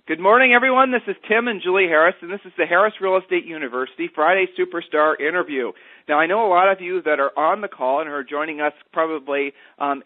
Good morning, everyone. This is Tim and Julie Harris, and this is the Harris Real Estate University Friday Superstar Interview. Now, I know a lot of you that are on the call and are joining us probably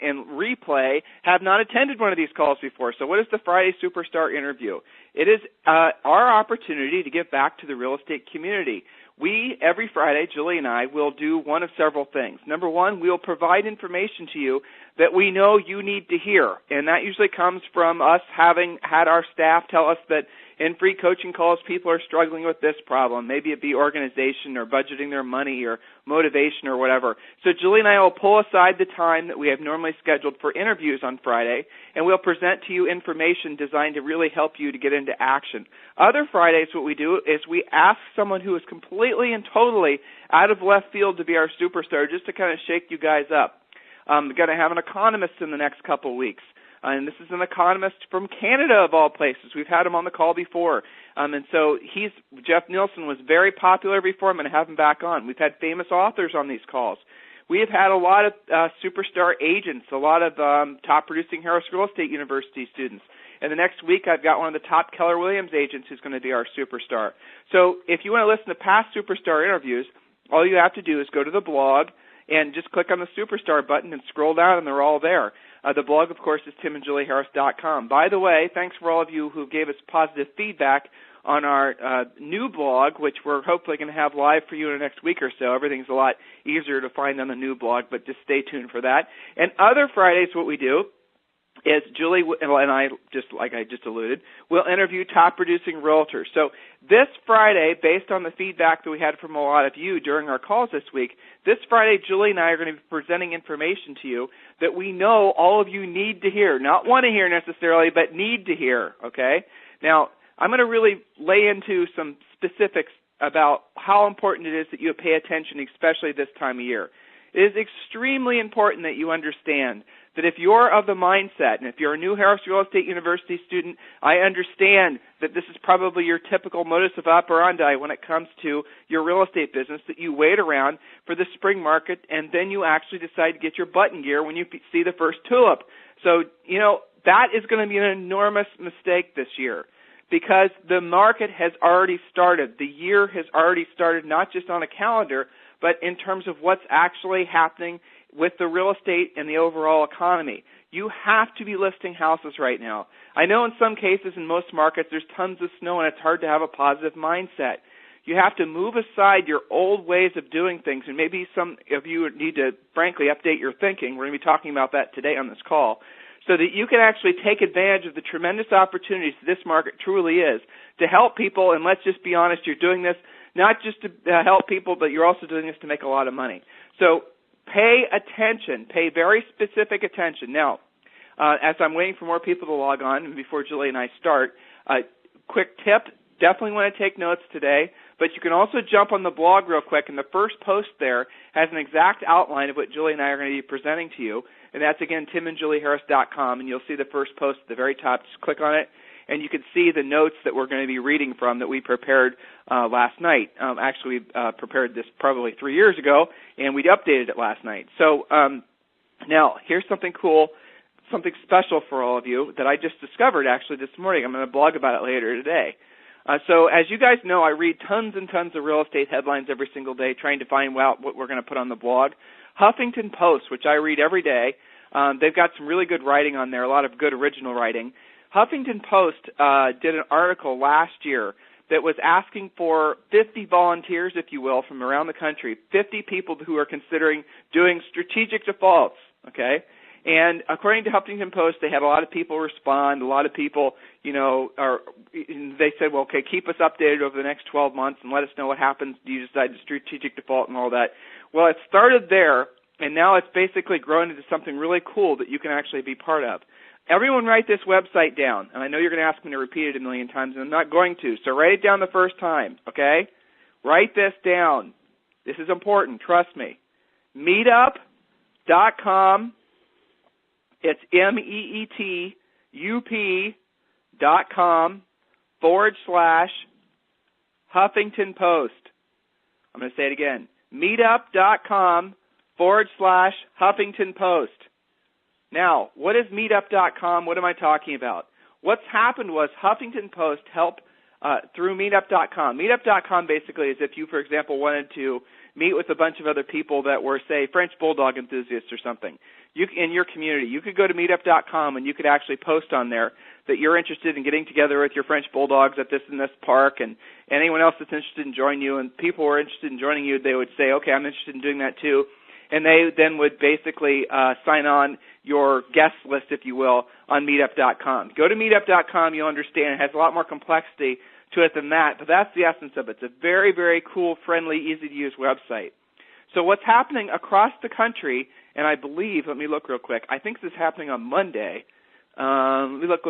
in replay have not attended one of these calls before. So what is the Friday Superstar Interview? It is our opportunity to give back to the real estate community. We, every Friday, Julie and I, will do one of several things. Number one, we'll provide information to you that we know you need to hear, and that usually comes from us having had our staff tell us that in free coaching calls, people are struggling with this problem. Maybe it be organization or budgeting their money or motivation or whatever. So Julie and I will pull aside the time that we have normally scheduled for interviews on Friday, and we'll present to you information designed to really help you to get into action. Other Fridays, what we do is we ask someone who is completely and totally out of left field to be our superstar, just to kind of shake you guys up. We're going to have an economist in the next couple of weeks. And this is an economist from Canada, of all places. We've had him on the call before. And so Jeff Nielsen was very popular before. I'm going to have him back on. We've had famous authors on these calls. We have had a lot of superstar agents, a lot of top-producing Harris Real Estate University students. And the next week, I've got one of the top Keller Williams agents who's going to be our superstar. So if you want to listen to past superstar interviews, all you have to do is go to the blog and just click on the superstar button and scroll down, and they're all there. The blog, of course, is timandjulieharris.com. By the way, thanks for all of you who gave us positive feedback on our new blog, which we're hopefully going to have live for you in the next week or so. Everything's a lot easier to find on the new blog, but just stay tuned for that. And other Fridays, what we do is Julie and I, just like I just alluded, will interview top-producing realtors. So this Friday, based on the feedback that we had from a lot of you during our calls this week, this Friday, Julie and I are going to be presenting information to you that we know all of you need to hear. Not want to hear necessarily, but need to hear, okay? Now, I'm going to really lay into some specifics about how important it is that you pay attention, especially this time of year. It is extremely important that you understand that if you're of the mindset, and if you're a new Harris Real Estate University student, I understand that this is probably your typical modus operandi when it comes to your real estate business, that you wait around for the spring market and then you actually decide to get your butt in gear when you see the first tulip. So, that is going to be an enormous mistake this year because the market has already started. The year has already started, not just on a calendar, but in terms of what's actually happening with the real estate and the overall economy. You have to be listing houses right now. I know in some cases, in most markets, there's tons of snow and it's hard to have a positive mindset. You have to move aside your old ways of doing things, and maybe some of you need to, frankly, update your thinking. We're going to be talking about that today on this call, so that you can actually take advantage of the tremendous opportunities this market truly is to help people. And let's just be honest, you're doing this not just to help people, but you're also doing this to make a lot of money. So pay attention. Pay very specific attention. Now, as I'm waiting for more people to log on, and before Julie and I start, quick tip, definitely want to take notes today, but you can also jump on the blog real quick, and the first post there has an exact outline of what Julie and I are going to be presenting to you, and that's, again, timandjulieharris.com, and you'll see the first post at the very top. Just click on it, and you can see the notes that we're going to be reading from that we prepared last night. Actually, we prepared this probably 3 years ago, and we updated it last night. So now, here's something cool, something special for all of you that I just discovered actually this morning. I'm going to blog about it later today. So as you guys know, I read tons and tons of real estate headlines every single day trying to find out what we're going to put on the blog. Huffington Post, which I read every day, they've got some really good writing on there, a lot of good original writing. Huffington Post did an article last year that was asking for 50 volunteers, if you will, from around the country, 50 people who are considering doing strategic defaults, okay? And according to Huffington Post, they had a lot of people respond. A lot of people, they said, well, okay, keep us updated over the next 12 months and let us know what happens. Do you decide to strategic default and all that? Well, it started there, and now it's basically grown into something really cool that you can actually be part of. Everyone write this website down, and I know you're going to ask me to repeat it a million times, and I'm not going to, so write it down the first time, okay? Write this down. This is important, trust me. Meetup.com. It's meetup.com/Huffington Post. I'm going to say it again. Meetup.com/Huffington Post. Now, what is meetup.com? What am I talking about? what's happened was Huffington Post helped through Meetup.com. Meetup.com basically is if you, for example, wanted to meet with a bunch of other people that were, say, French Bulldog enthusiasts or something in your community. You could go to Meetup.com and you could actually post on there that you're interested in getting together with your French Bulldogs at this and this park, and anyone else that's interested in joining you, and people who are interested in joining you, they would say, okay, I'm interested in doing that too. And they then would basically sign on your guest list, if you will, on Meetup.com. Go to Meetup.com, you'll understand it has a lot more complexity to it than that, but that's the essence of it. It's a very, very cool, friendly, easy-to-use website. So what's happening across the country, and I believe, let me look real quick, I think this is happening on Monday. Let me look.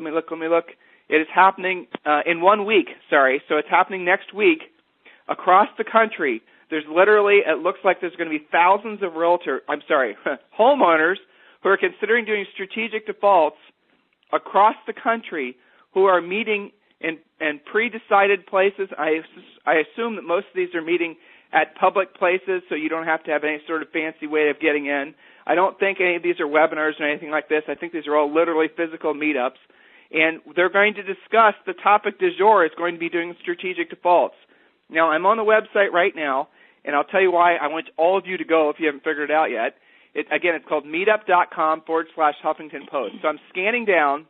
It is happening in 1 week, so it's happening next week across the country. There's literally, it looks like there's going to be thousands of homeowners who are considering doing strategic defaults across the country who are meeting in pre-decided places. I assume that most of these are meeting at public places, so you don't have to have any sort of fancy way of getting in. I don't think any of these are webinars or anything like this. I think these are all literally physical meetups. And they're going to discuss, the topic du jour is going to be doing strategic defaults. Now, I'm on the website right now, and I'll tell you why I want all of you to go if you haven't figured it out yet. Again, it's called meetup.com/Huffington Post. So I'm scanning down,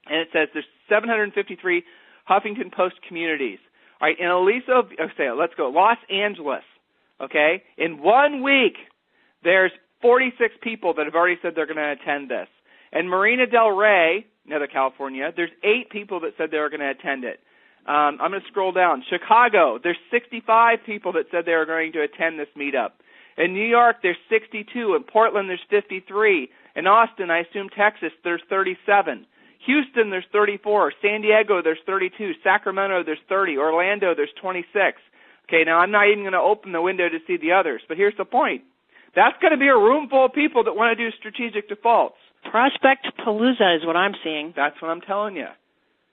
and it says there's 753 Huffington Post communities. All right, in let's go, Los Angeles, okay? In 1 week, there's 46 people that have already said they're going to attend this. And Marina Del Rey, Northern California, there's 8 people that said they were going to attend it. I'm going to scroll down. Chicago, there's 65 people that said they were going to attend this meetup. In New York, there's 62. In Portland, there's 53. In Austin, I assume Texas, there's 37. Houston, there's 34. San Diego, there's 32. Sacramento, there's 30. Orlando, there's 26. Okay, now I'm not even going to open the window to see the others, but here's the point. That's going to be a room full of people that want to do strategic defaults. Prospect Palooza is what I'm seeing. That's what I'm telling you.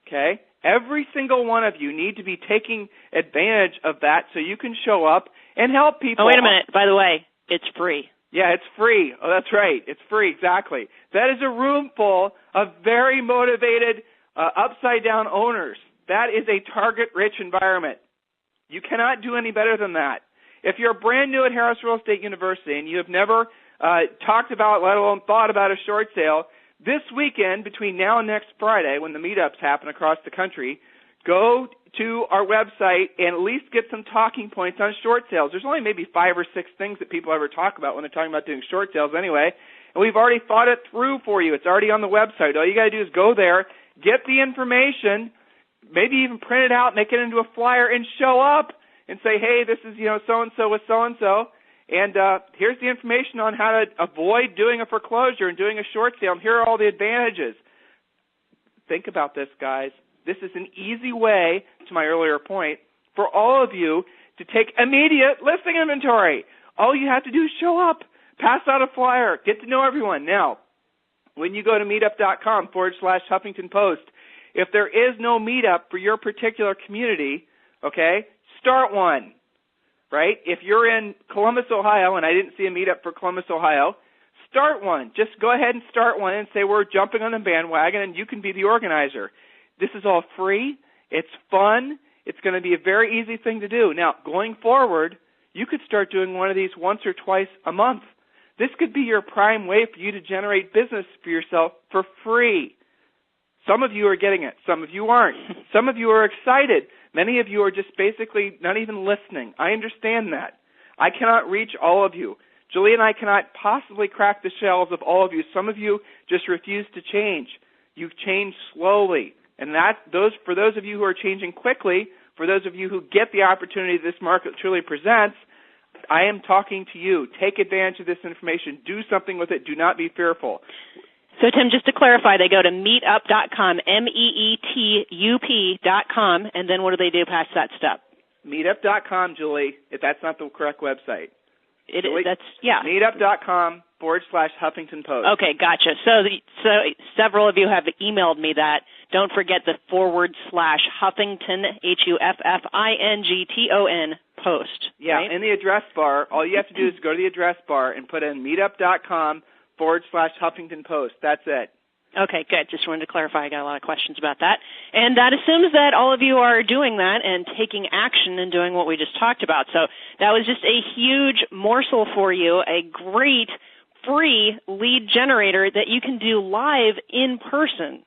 Okay? Every single one of you need to be taking advantage of that so you can show up and help people. Oh, wait a minute. By the way, it's free. Yeah, it's free. Oh, that's right. It's free, exactly. That is a room full of very motivated, upside-down owners. That is a target-rich environment. You cannot do any better than that. If you're brand new at Harris Real Estate University and you have never talked about, let alone thought about a short sale, this weekend, between now and next Friday, when the meetups happen across the country, go to our website and at least get some talking points on short sales. There's only maybe 5 or 6 things that people ever talk about when they're talking about doing short sales anyway, and we've already thought it through for you. It's already on the website. All you got to do is go there, get the information, maybe even print it out, make it into a flyer, and show up and say, hey, this is, so-and-so with so-and-so, and here's the information on how to avoid doing a foreclosure and doing a short sale, and here are all the advantages. Think about this, guys. This is an easy way, to my earlier point, for all of you to take immediate listing inventory. All you have to do is show up, pass out a flyer, get to know everyone. Now, when you go to meetup.com/Huffington Post, if there is no meetup for your particular community, okay, start one, right? If you're in Columbus, Ohio, and I didn't see a meetup for Columbus, Ohio, start one. Just go ahead and start one and say we're jumping on the bandwagon, and you can be the organizer. This is all free. It's fun. It's going to be a very easy thing to do. Now, going forward, you could start doing one of these once or twice a month. This could be your prime way for you to generate business for yourself for free. Some of you are getting it. Some of you aren't. Some of you are excited. Many of you are just basically not even listening. I understand that. I cannot reach all of you. Julie and I cannot possibly crack the shells of all of you. Some of you just refuse to change. You change slowly. And for those of you who are changing quickly, for those of you who get the opportunity this market truly presents, I am talking to you. Take advantage of this information. Do something with it. Do not be fearful. So, Tim, just to clarify, they go to meetup.com, meetup.com, and then what do they do past that step? Meetup.com, Julie, if that's not the correct website. Julie, that's, yeah. Meetup.com/Huffington Post. Okay, gotcha. So several of you have emailed me that. Don't forget the /Huffington, HUFFINGTON post. Yeah, right? In the address bar, all you have to do is go to the address bar and put in meetup.com /Huffington Post. That's it. Okay, good. Just wanted to clarify. I got a lot of questions about that. And that assumes that all of you are doing that and taking action and doing what we just talked about. So that was just a huge morsel for you, a great free lead generator that you can do live in person.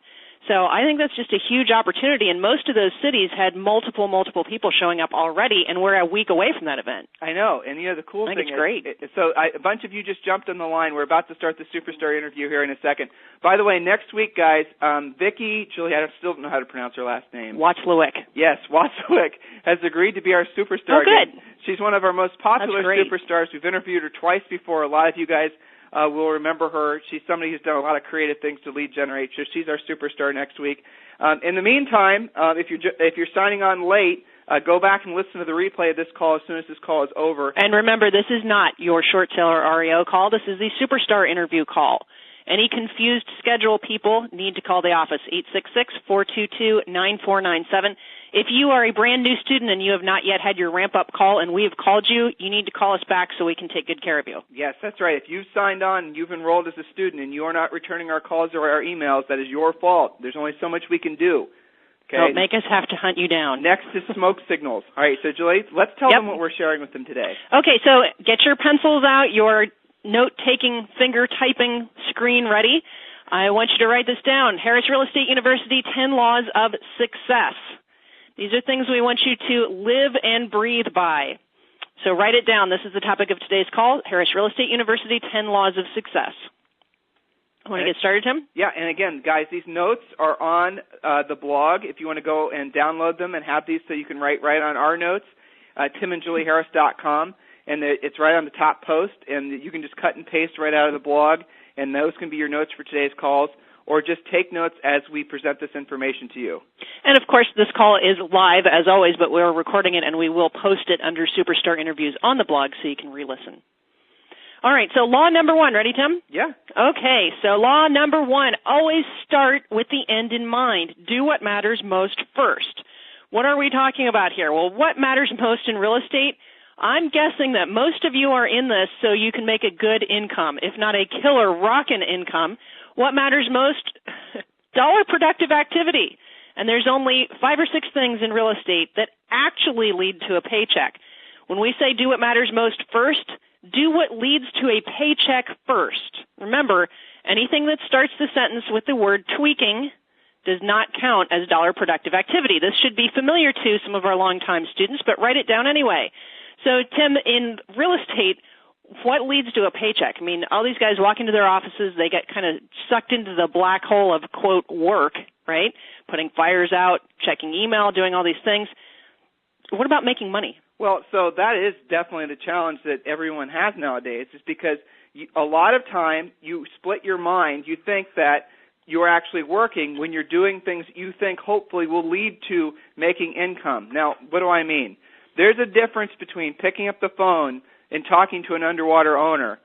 So I think that's just a huge opportunity, and most of those cities had multiple people showing up already, and we're a week away from that event. I know, and the cool thing it's great. A bunch of you just jumped on the line. We're about to start the Superstar interview here in a second. By the way, next week, guys, Vicki, Julie, I still don't know how to pronounce her last name. Watzlawick. Yes, Watzlawick has agreed to be our Superstar. Oh, good. She's one of our most popular Superstars. We've interviewed her twice before. A lot of you guys will remember her. She's somebody who's done a lot of creative things to lead generate. So she's our Superstar next week. In the meantime, if you're signing on late, go back and listen to the replay of this call as soon as this call is over. And remember, this is not your short seller REO call. This is the Superstar interview call. Any confused schedule people need to call the office, 866-422-9497. If you are a brand new student and you have not yet had your ramp-up call and we have called you, you need to call us back so we can take good care of you. Yes, that's right. If you've signed on and you've enrolled as a student and you are not returning our calls or our emails, that is your fault. There's only so much we can do. Okay? Don't make us have to hunt you down. Next is smoke signals. All right, so Julie, let's tell them what we're sharing with them today. Okay, so get your pencils out, your note-taking, finger-typing screen ready. I want you to write this down. Harris Real Estate University, 10 Laws of Success. These are things we want you to live and breathe by. So write it down. This is the topic of today's call, Harris Real Estate University, 10 Laws of Success. Want to get started, Tim? Yeah, and again, guys, these notes are on the blog. If you want to go and download them and have these so you can write right on our notes, timandjulieharris.com, and it's right on the top post, and you can just cut and paste right out of the blog, and those can be your notes for today's calls, or just take notes as we present this information to you. And, of course, this call is live, as always, but we're recording it, and we will post it under Superstar Interviews on the blog so you can re-listen. All right, so law number one. Ready, Tim? Yeah. Okay, so law number one, always start with the end in mind. Do what matters most first. What are we talking about here? Well, what matters most in real estate? I'm guessing that most of you are in this so you can make a good income, if not a killer rockin' income. What matters most? Dollar productive activity. And there's only 5 or 6 things in real estate that actually lead to a paycheck. When we say do what matters most first, do what leads to a paycheck first. Remember, anything that starts the sentence with the word tweaking does not count as dollar productive activity. This should be familiar to some of our longtime students, but write it down anyway. So, Tim, in real estate, what leads to a paycheck? I mean, all these guys walk into their offices, they get kind of sucked into the black hole of, quote, work, right? Putting fires out, checking email, doing all these things. What about making money? Well, so that is definitely the challenge that everyone has nowadays, is because a lot of time you split your mind. You think that you're actually working when you're doing things you think hopefully will lead to making income. Now, what do I mean? There's a difference between picking up the phone and talking to an underwater owner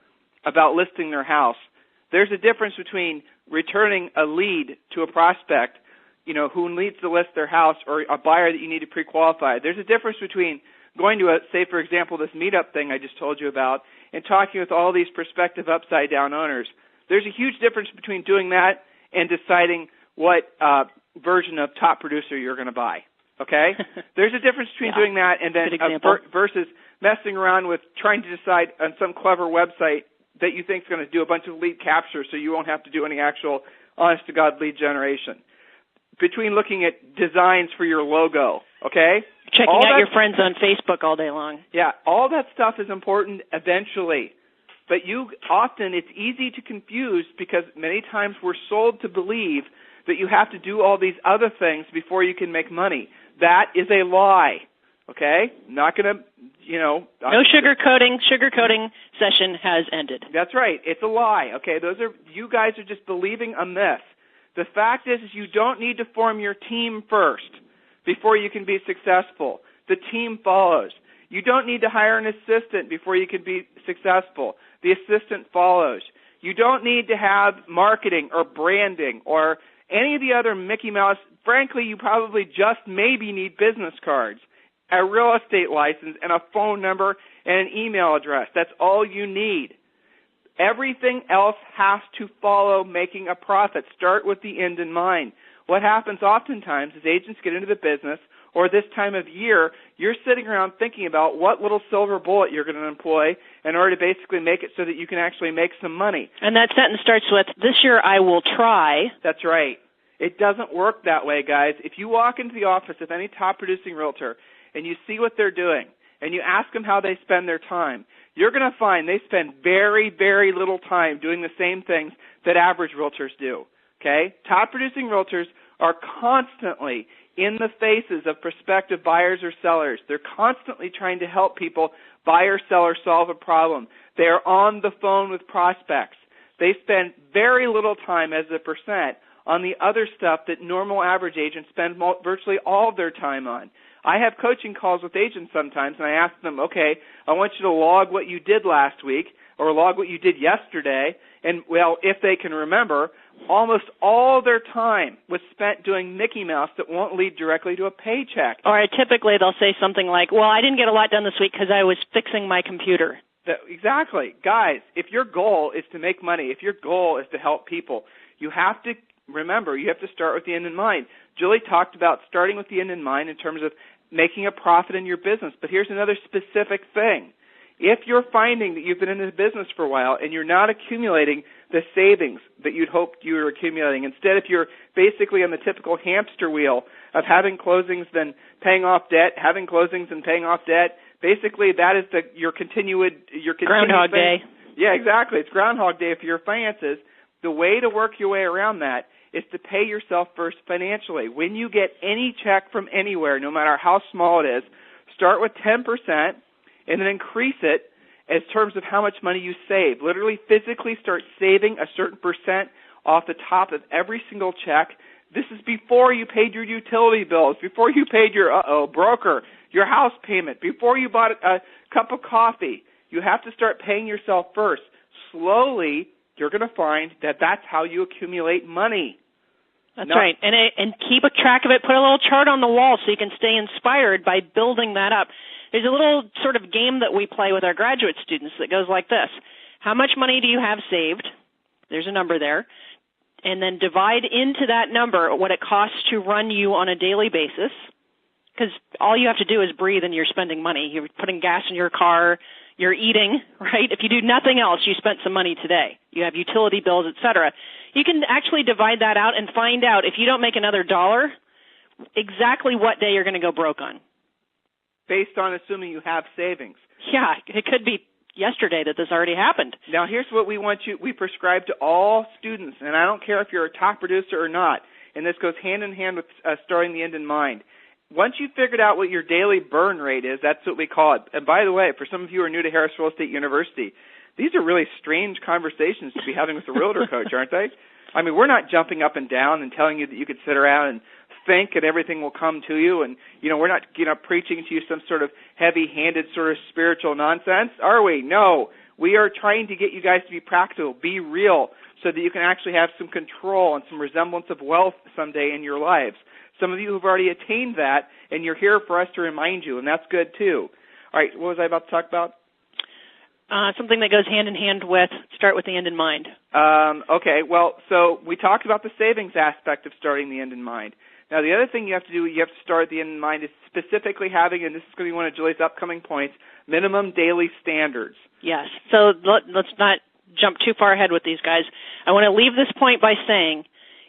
about listing their house. There's a difference between returning a lead to a prospect, who needs to list their house, or a buyer that you need to pre-qualify. There's a difference between going to say, for example, this meetup thing I just told you about, and talking with all these prospective upside-down owners. There's a huge difference between doing that and deciding what version of Top Producer you're going to buy. Okay? There's a difference between doing that and then versus messing around with trying to decide on some clever website that you think is going to do a bunch of lead capture so you won't have to do any actual honest-to-God lead generation. Between looking at designs for your logo, okay? Checking out your friends on Facebook all day long. Yeah, all that stuff is important eventually. But it's easy to confuse because many times we're sold to believe that you have to do all these other things before you can make money. That is a lie, okay? Not going to, No sugarcoating. Sugarcoating session has ended. That's right. It's a lie, okay? You guys are just believing a myth. The fact is you don't need to form your team first before you can be successful. The team follows. You don't need to hire an assistant before you can be successful. The assistant follows. You don't need to have marketing or branding or any of the other Mickey Mouse. Frankly, you probably just maybe need business cards, a real estate license, and a phone number and an email address. That's all you need. Everything else has to follow making a profit. Start with the end in mind. What happens oftentimes is agents get into the business, or this time of year, you're sitting around thinking about what little silver bullet you're going to employ in order to basically make it so that you can actually make some money. And that sentence starts with, this year I will try. That's right. It doesn't work that way, guys. If you walk into the office of any top-producing realtor and you see what they're doing and you ask them how they spend their time, you're going to find they spend very, very little time doing the same things that average realtors do. Okay? Top-producing realtors are constantly in the faces of prospective buyers or sellers. They're constantly trying to help people buy or sell or solve a problem. They're on the phone with prospects. They spend very little time as a percent on the other stuff that normal average agents spend virtually all of their time on. I have coaching calls with agents sometimes, and I ask them, okay, I want you to log what you did last week or log what you did yesterday, and, well, if they can remember, almost all their time was spent doing Mickey Mouse that won't lead directly to a paycheck. Or typically they'll say something like, well, I didn't get a lot done this week because I was fixing my computer. Exactly. Guys, if your goal is to make money, if your goal is to help people, you have to remember, you have to start with the end in mind. Julie talked about starting with the end in mind in terms of making a profit in your business. But here's another specific thing. If you're finding that you've been in this business for a while and you're not accumulating the savings that you'd hoped you were accumulating, instead if you're basically on the typical hamster wheel of having closings then paying off debt, having closings and paying off debt, basically that is your continued Groundhog Day. Yeah, exactly. It's Groundhog Day for your finances. The way to work your way around that is to pay yourself first financially. When you get any check from anywhere, no matter how small it is, start with 10% and then increase it in terms of how much money you save. Literally, physically start saving a certain percent off the top of every single check. This is before you paid your utility bills, before you paid your broker, your house payment, before you bought a cup of coffee. You have to start paying yourself first. Slowly, you're going to find that that's how you accumulate money. That's right. And keep a track of it. Put a little chart on the wall so you can stay inspired by building that up. There's a little sort of game that we play with our graduate students that goes like this. How much money do you have saved? There's a number there. And then divide into that number what it costs to run you on a daily basis. Because all you have to do is breathe and you're spending money. You're putting gas in your car. You're eating, right? If you do nothing else, you spent some money today. You have utility bills, et cetera. You can actually divide that out and find out if you don't make another dollar, exactly what day you're going to go broke on. Based on assuming you have savings. Yeah, it could be yesterday that this already happened. Now, here's what we prescribe to all students, and I don't care if you're a top producer or not, and this goes hand in hand with starting the end in mind. Once you've figured out what your daily burn rate is, that's what we call it. And by the way, for some of you who are new to Harris Real Estate University, these are really strange conversations to be having with a realtor coach, aren't they? I mean, we're not jumping up and down and telling you that you could sit around and think and everything will come to you, and we're not preaching to you some sort of heavy-handed sort of spiritual nonsense, are we? No. We are trying to get you guys to be practical, be real, so that you can actually have some control and some resemblance of wealth someday in your lives. Some of you have already attained that, and you're here for us to remind you, and that's good too. All right, what was I about to talk about? Something that goes hand in hand with start with the end in mind. Okay, well, so we talked about the savings aspect of starting the end in mind. Now, the other thing you have to do, you have to start the end in mind, is specifically having, and this is going to be one of Julie's upcoming points, minimum daily standards. Yes. So let's not jump too far ahead with these guys. I want to leave this point by saying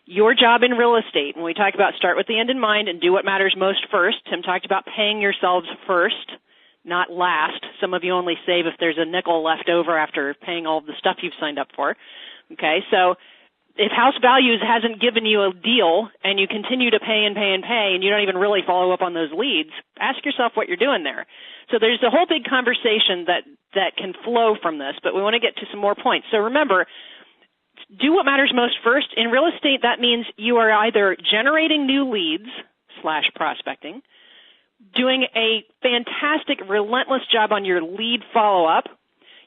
your job in real estate, when we talk about start with the end in mind and do what matters most first, Tim talked about paying yourselves first, not last. Some of you only save if there's a nickel left over after paying all of the stuff you've signed up for. Okay, so if House Values hasn't given you a deal and you continue to pay and pay and pay and you don't even really follow up on those leads, ask yourself what you're doing there. So there's a whole big conversation that can flow from this, but we want to get to some more points. So remember, do what matters most first. In real estate, that means you are either generating new leads / prospecting, doing a fantastic, relentless job on your lead follow-up,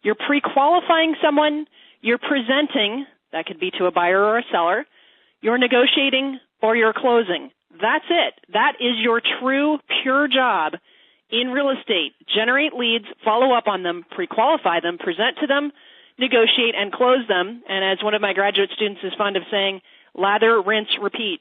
you're pre-qualifying someone, you're presenting, that could be to a buyer or a seller, you're negotiating, or you're closing. That's it. That is your true, pure job in real estate. Generate leads, follow up on them, pre-qualify them, present to them, negotiate, and close them. And as one of my graduate students is fond of saying, lather, rinse, repeat.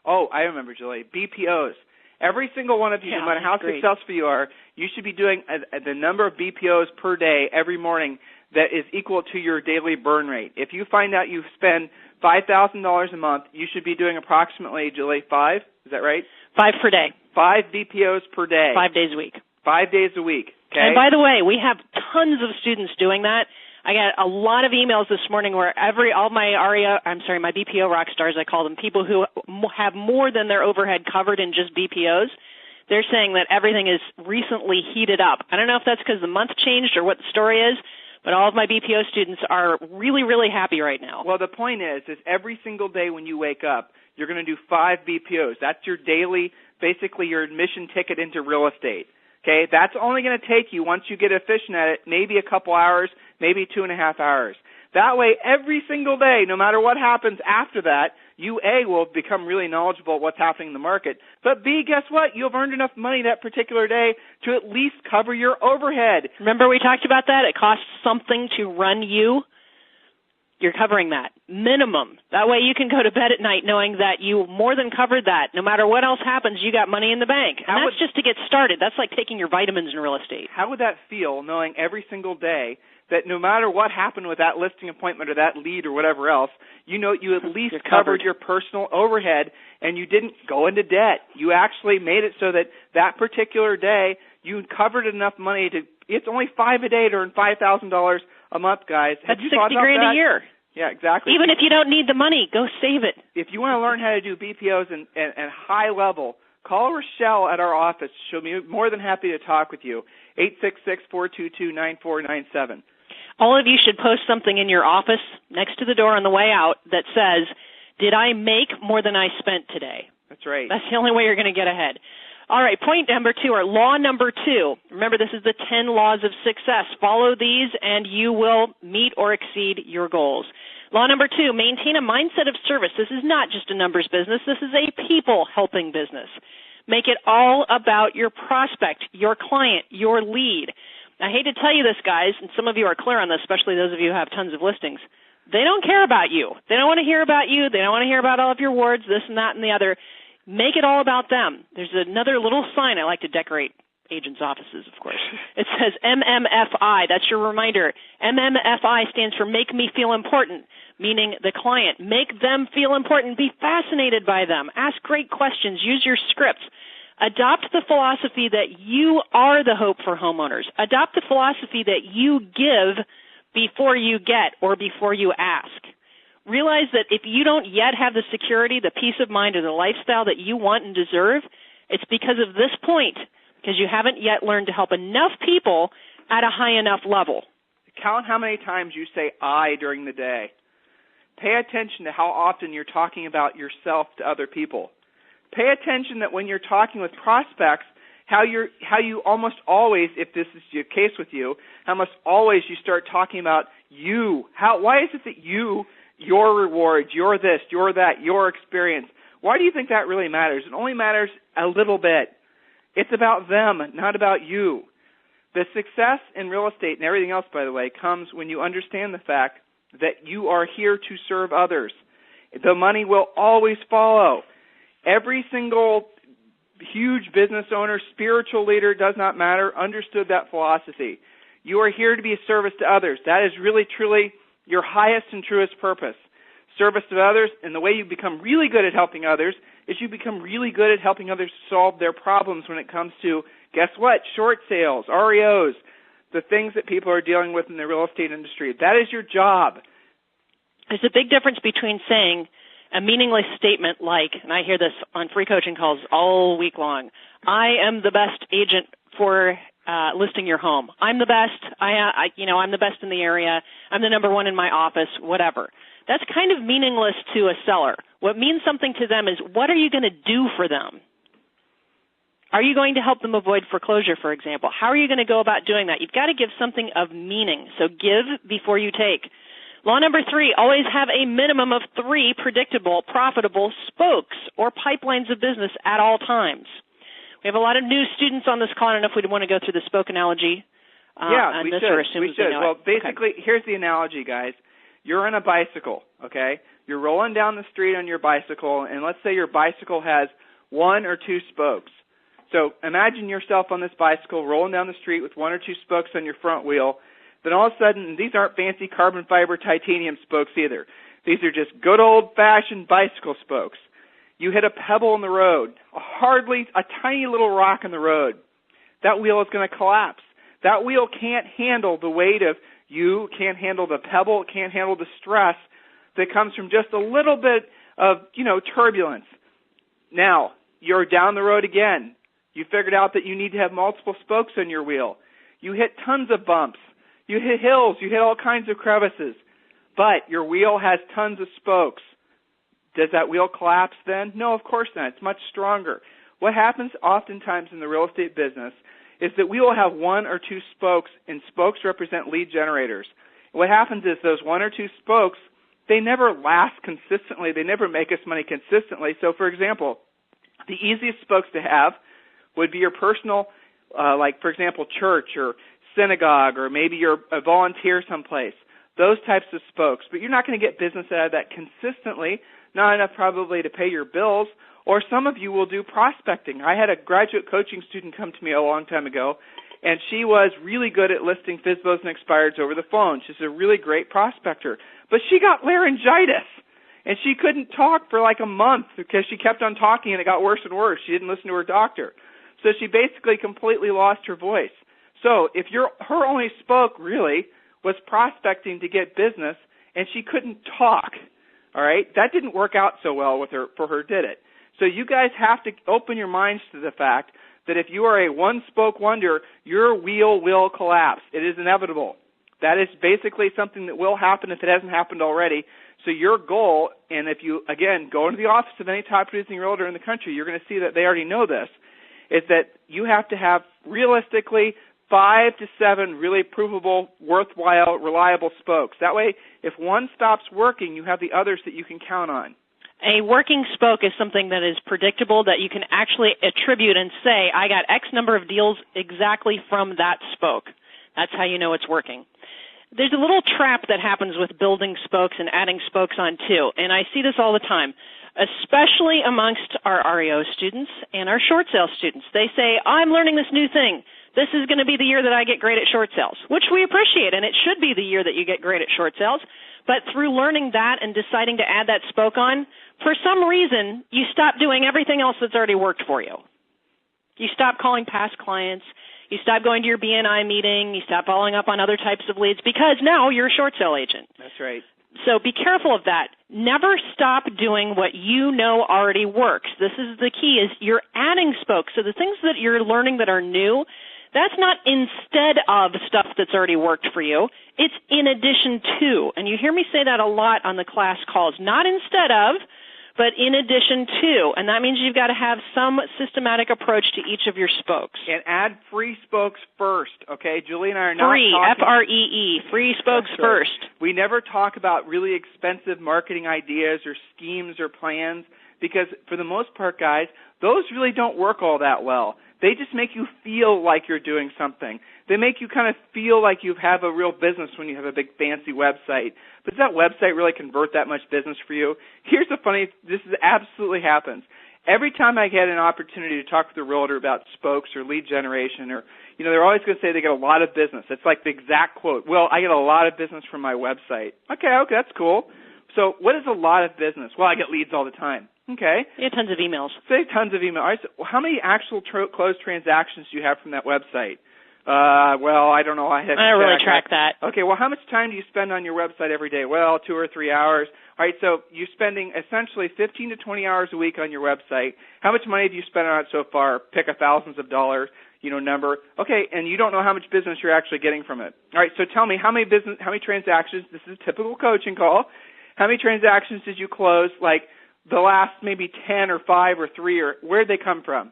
Oh, I remember, Julie. BPOs. Every single one of you, no matter how successful you are, you should be doing the number of BPOs per day every morning that is equal to your daily burn rate. If you find out you spend $5,000 a month, you should be doing approximately, Julie, 5? Is that right? 5 per day. 5 BPOs per day. 5 days a week. 5 days a week. Okay? And by the way, we have tons of students doing that. I got a lot of emails this morning where my BPO rock stars, I call them, people who have more than their overhead covered in just BPOs, they're saying that everything is recently heated up. I don't know if that's because the month changed or what the story is, but all of my BPO students are really, really happy right now. Well, the point is every single day when you wake up, you're going to do 5 BPOs. That's your daily, basically your admission ticket into real estate. Okay, that's only going to take you, once you get efficient at it, maybe a couple hours, maybe 2.5 hours. That way, every single day, no matter what happens after that, you, A, will become really knowledgeable at what's happening in the market, but B, guess what? You've earned enough money that particular day to at least cover your overhead. Remember we talked about that? It costs something to run you. You're covering that minimum. That way you can go to bed at night knowing that you more than covered that. No matter what else happens, you got money in the bank. And that's just to get started. That's like taking your vitamins in real estate. How would that feel, knowing every single day that no matter what happened with that listing appointment or that lead or whatever else, you know you at least covered your personal overhead and you didn't go into debt. You actually made it so that that particular day you covered enough money to, it's only $5 a day to earn $5,000 a month, guys. That's $60,000 a year. Yeah, exactly. Even if you don't need the money, go save it. If you want to learn how to do BPOs and high level, call Rochelle at our office. She'll be more than happy to talk with you. 866-422-9497. All of you should post something in your office next to the door on the way out that says, did I make more than I spent today? That's right. That's the only way you're going to get ahead. All right, point number 2, or law number 2. Remember, this is the 10 laws of success. Follow these and you will meet or exceed your goals. Law number 2, maintain a mindset of service. This is not just a numbers business. This is a people-helping business. Make it all about your prospect, your client, your lead. I hate to tell you this, guys, and some of you are clear on this, especially those of you who have tons of listings. They don't care about you. They don't want to hear about you. They don't want to hear about all of your words, this and that and the other. Make it all about them. There's another little sign I like to decorate agents' offices, of course. It says MMFI. That's your reminder. MMFI stands for Make Me Feel Important, meaning the client. Make them feel important. Be fascinated by them. Ask great questions. Use your scripts. Adopt the philosophy that you are the hope for homeowners. Adopt the philosophy that you give before you get or before you ask. Realize that if you don't yet have the security, the peace of mind, or the lifestyle that you want and deserve, it's because of this point, because you haven't yet learned to help enough people at a high enough level. Count how many times you say I during the day. Pay attention to how often you're talking about yourself to other people. Pay attention that when you're talking with prospects, how you almost always, if this is the case with you, how almost always you start talking about you. Why is it that you, your rewards, your this, your that, your experience, why do you think that really matters? It only matters a little bit. It's about them, not about you. The success in real estate and everything else, by the way, comes when you understand the fact that you are here to serve others. The money will always follow. Every single huge business owner, spiritual leader, does not matter, understood that philosophy. You are here to be a service to others. That is really, truly your highest and truest purpose. Service to others, and the way you become really good at helping others is you become really good at helping others solve their problems when it comes to, guess what, short sales, REOs, the things that people are dealing with in the real estate industry. That is your job. There's a big difference between saying a meaningless statement like, and I hear this on free coaching calls all week long, I am the best agent for listing your home. I'm the best. I'm the best in the area. I'm the number one in my office, whatever. That's kind of meaningless to a seller. What means something to them is, what are you going to do for them? Are you going to help them avoid foreclosure, for example? How are you going to go about doing that? You've got to give something of meaning. So give before you take. Law number 3, always have a minimum of 3 predictable, profitable spokes or pipelines of business at all times. We have a lot of new students on this call. I don't know if we'd want to go through the spoke analogy Yeah, we should. We should. Well, basically, here's the analogy, guys. You're on a bicycle, okay? You're rolling down the street on your bicycle, and let's say your bicycle has 1 or 2 spokes. So imagine yourself on this bicycle rolling down the street with 1 or 2 spokes on your front wheel. Then all of a sudden, these aren't fancy carbon fiber titanium spokes either. These are just good old-fashioned bicycle spokes. You hit a pebble in the road, a tiny little rock in the road. That wheel is going to collapse. That wheel can't handle the weight of you, can't handle the pebble, can't handle the stress that comes from just a little bit of, turbulence. Now, you're down the road again. You figured out that you need to have multiple spokes on your wheel. You hit tons of bumps. You hit hills. You hit all kinds of crevices. But your wheel has tons of spokes. Does that wheel collapse then? No, of course not. It's much stronger. What happens oftentimes in the real estate business is that we will have 1 or 2 spokes, and spokes represent lead generators. What happens is those 1 or 2 spokes, they never last consistently. They never make us money consistently. So, for example, the easiest spokes to have would be your personal, for example, church or synagogue, or maybe you're a volunteer someplace, those types of spokes. But you're not going to get business out of that consistently, not enough probably to pay your bills. Or some of you will do prospecting. I had a graduate coaching student come to me a long time ago, and she was really good at listing FSBOs and expireds over the phone. She's a really great prospector. But she got laryngitis, and she couldn't talk for like a month because she kept on talking, and it got worse and worse. She didn't listen to her doctor. So she basically completely lost her voice. So if her only spoke really was prospecting to get business, and she couldn't talk, all right, that didn't work out so well for her, did it? So you guys have to open your minds to the fact that if you are a one-spoke wonder, your wheel will collapse. It is inevitable. That is basically something that will happen if it hasn't happened already. So your goal, and if you, again, go into the office of any top-producing realtor in the country, you're going to see that they already know this, is that you have to have realistically 5 to 7 really provable, worthwhile, reliable spokes. That way, if one stops working, you have the others that you can count on. A working spoke is something that is predictable, that you can actually attribute and say, I got X number of deals exactly from that spoke. That's how you know it's working. There's a little trap that happens with building spokes and adding spokes on too, and I see this all the time, especially amongst our REO students and our short sale students. They say, I'm learning this new thing. This is going to be the year that I get great at short sales, which we appreciate, and it should be the year that you get great at short sales. But through learning that and deciding to add that spoke on, for some reason, you stop doing everything else that's already worked for you. You stop calling past clients. You stop going to your BNI meeting. You stop following up on other types of leads because now you're a short sale agent. That's right. So be careful of that. Never stop doing what you know already works. This is the key, is you're adding spokes. So the things that you're learning that are new, that's not instead of stuff that's already worked for you. It's in addition to. And you hear me say that a lot on the class calls. Not instead of, but in addition to. And that means you've got to have some systematic approach to each of your spokes. And add free spokes first, okay? Julie and I are not free, talking... F-R-E-E, free spokes first. We never talk about really expensive marketing ideas or schemes or plans because for the most part, guys, those really don't work all that well. They just make you feel like you're doing something. They make you kind of feel like you have a real business when you have a big fancy website. But does that website really convert that much business for you? Here's the funny, this absolutely happens. Every time I get an opportunity to talk with a realtor about spokes or lead generation or, they're always going to say they get a lot of business. It's like the exact quote. Well, I get a lot of business from my website. Okay, that's cool. So what is a lot of business? Well, I get leads all the time. Okay. You have tons of emails. Say tons of emails. All right, so how many actual closed transactions do you have from that website? Well, I don't know. I don't really track that. Okay, well, how much time do you spend on your website every day? Well, 2 or 3 hours. All right, so you're spending essentially 15 to 20 hours a week on your website. How much money have you spent on it so far? Pick a thousands of dollars, number. Okay, and you don't know how much business you're actually getting from it. All right, so tell me, how many transactions, this is a typical coaching call, how many transactions did you close, like, the last maybe 10 or 5 or 3, or where'd they come from?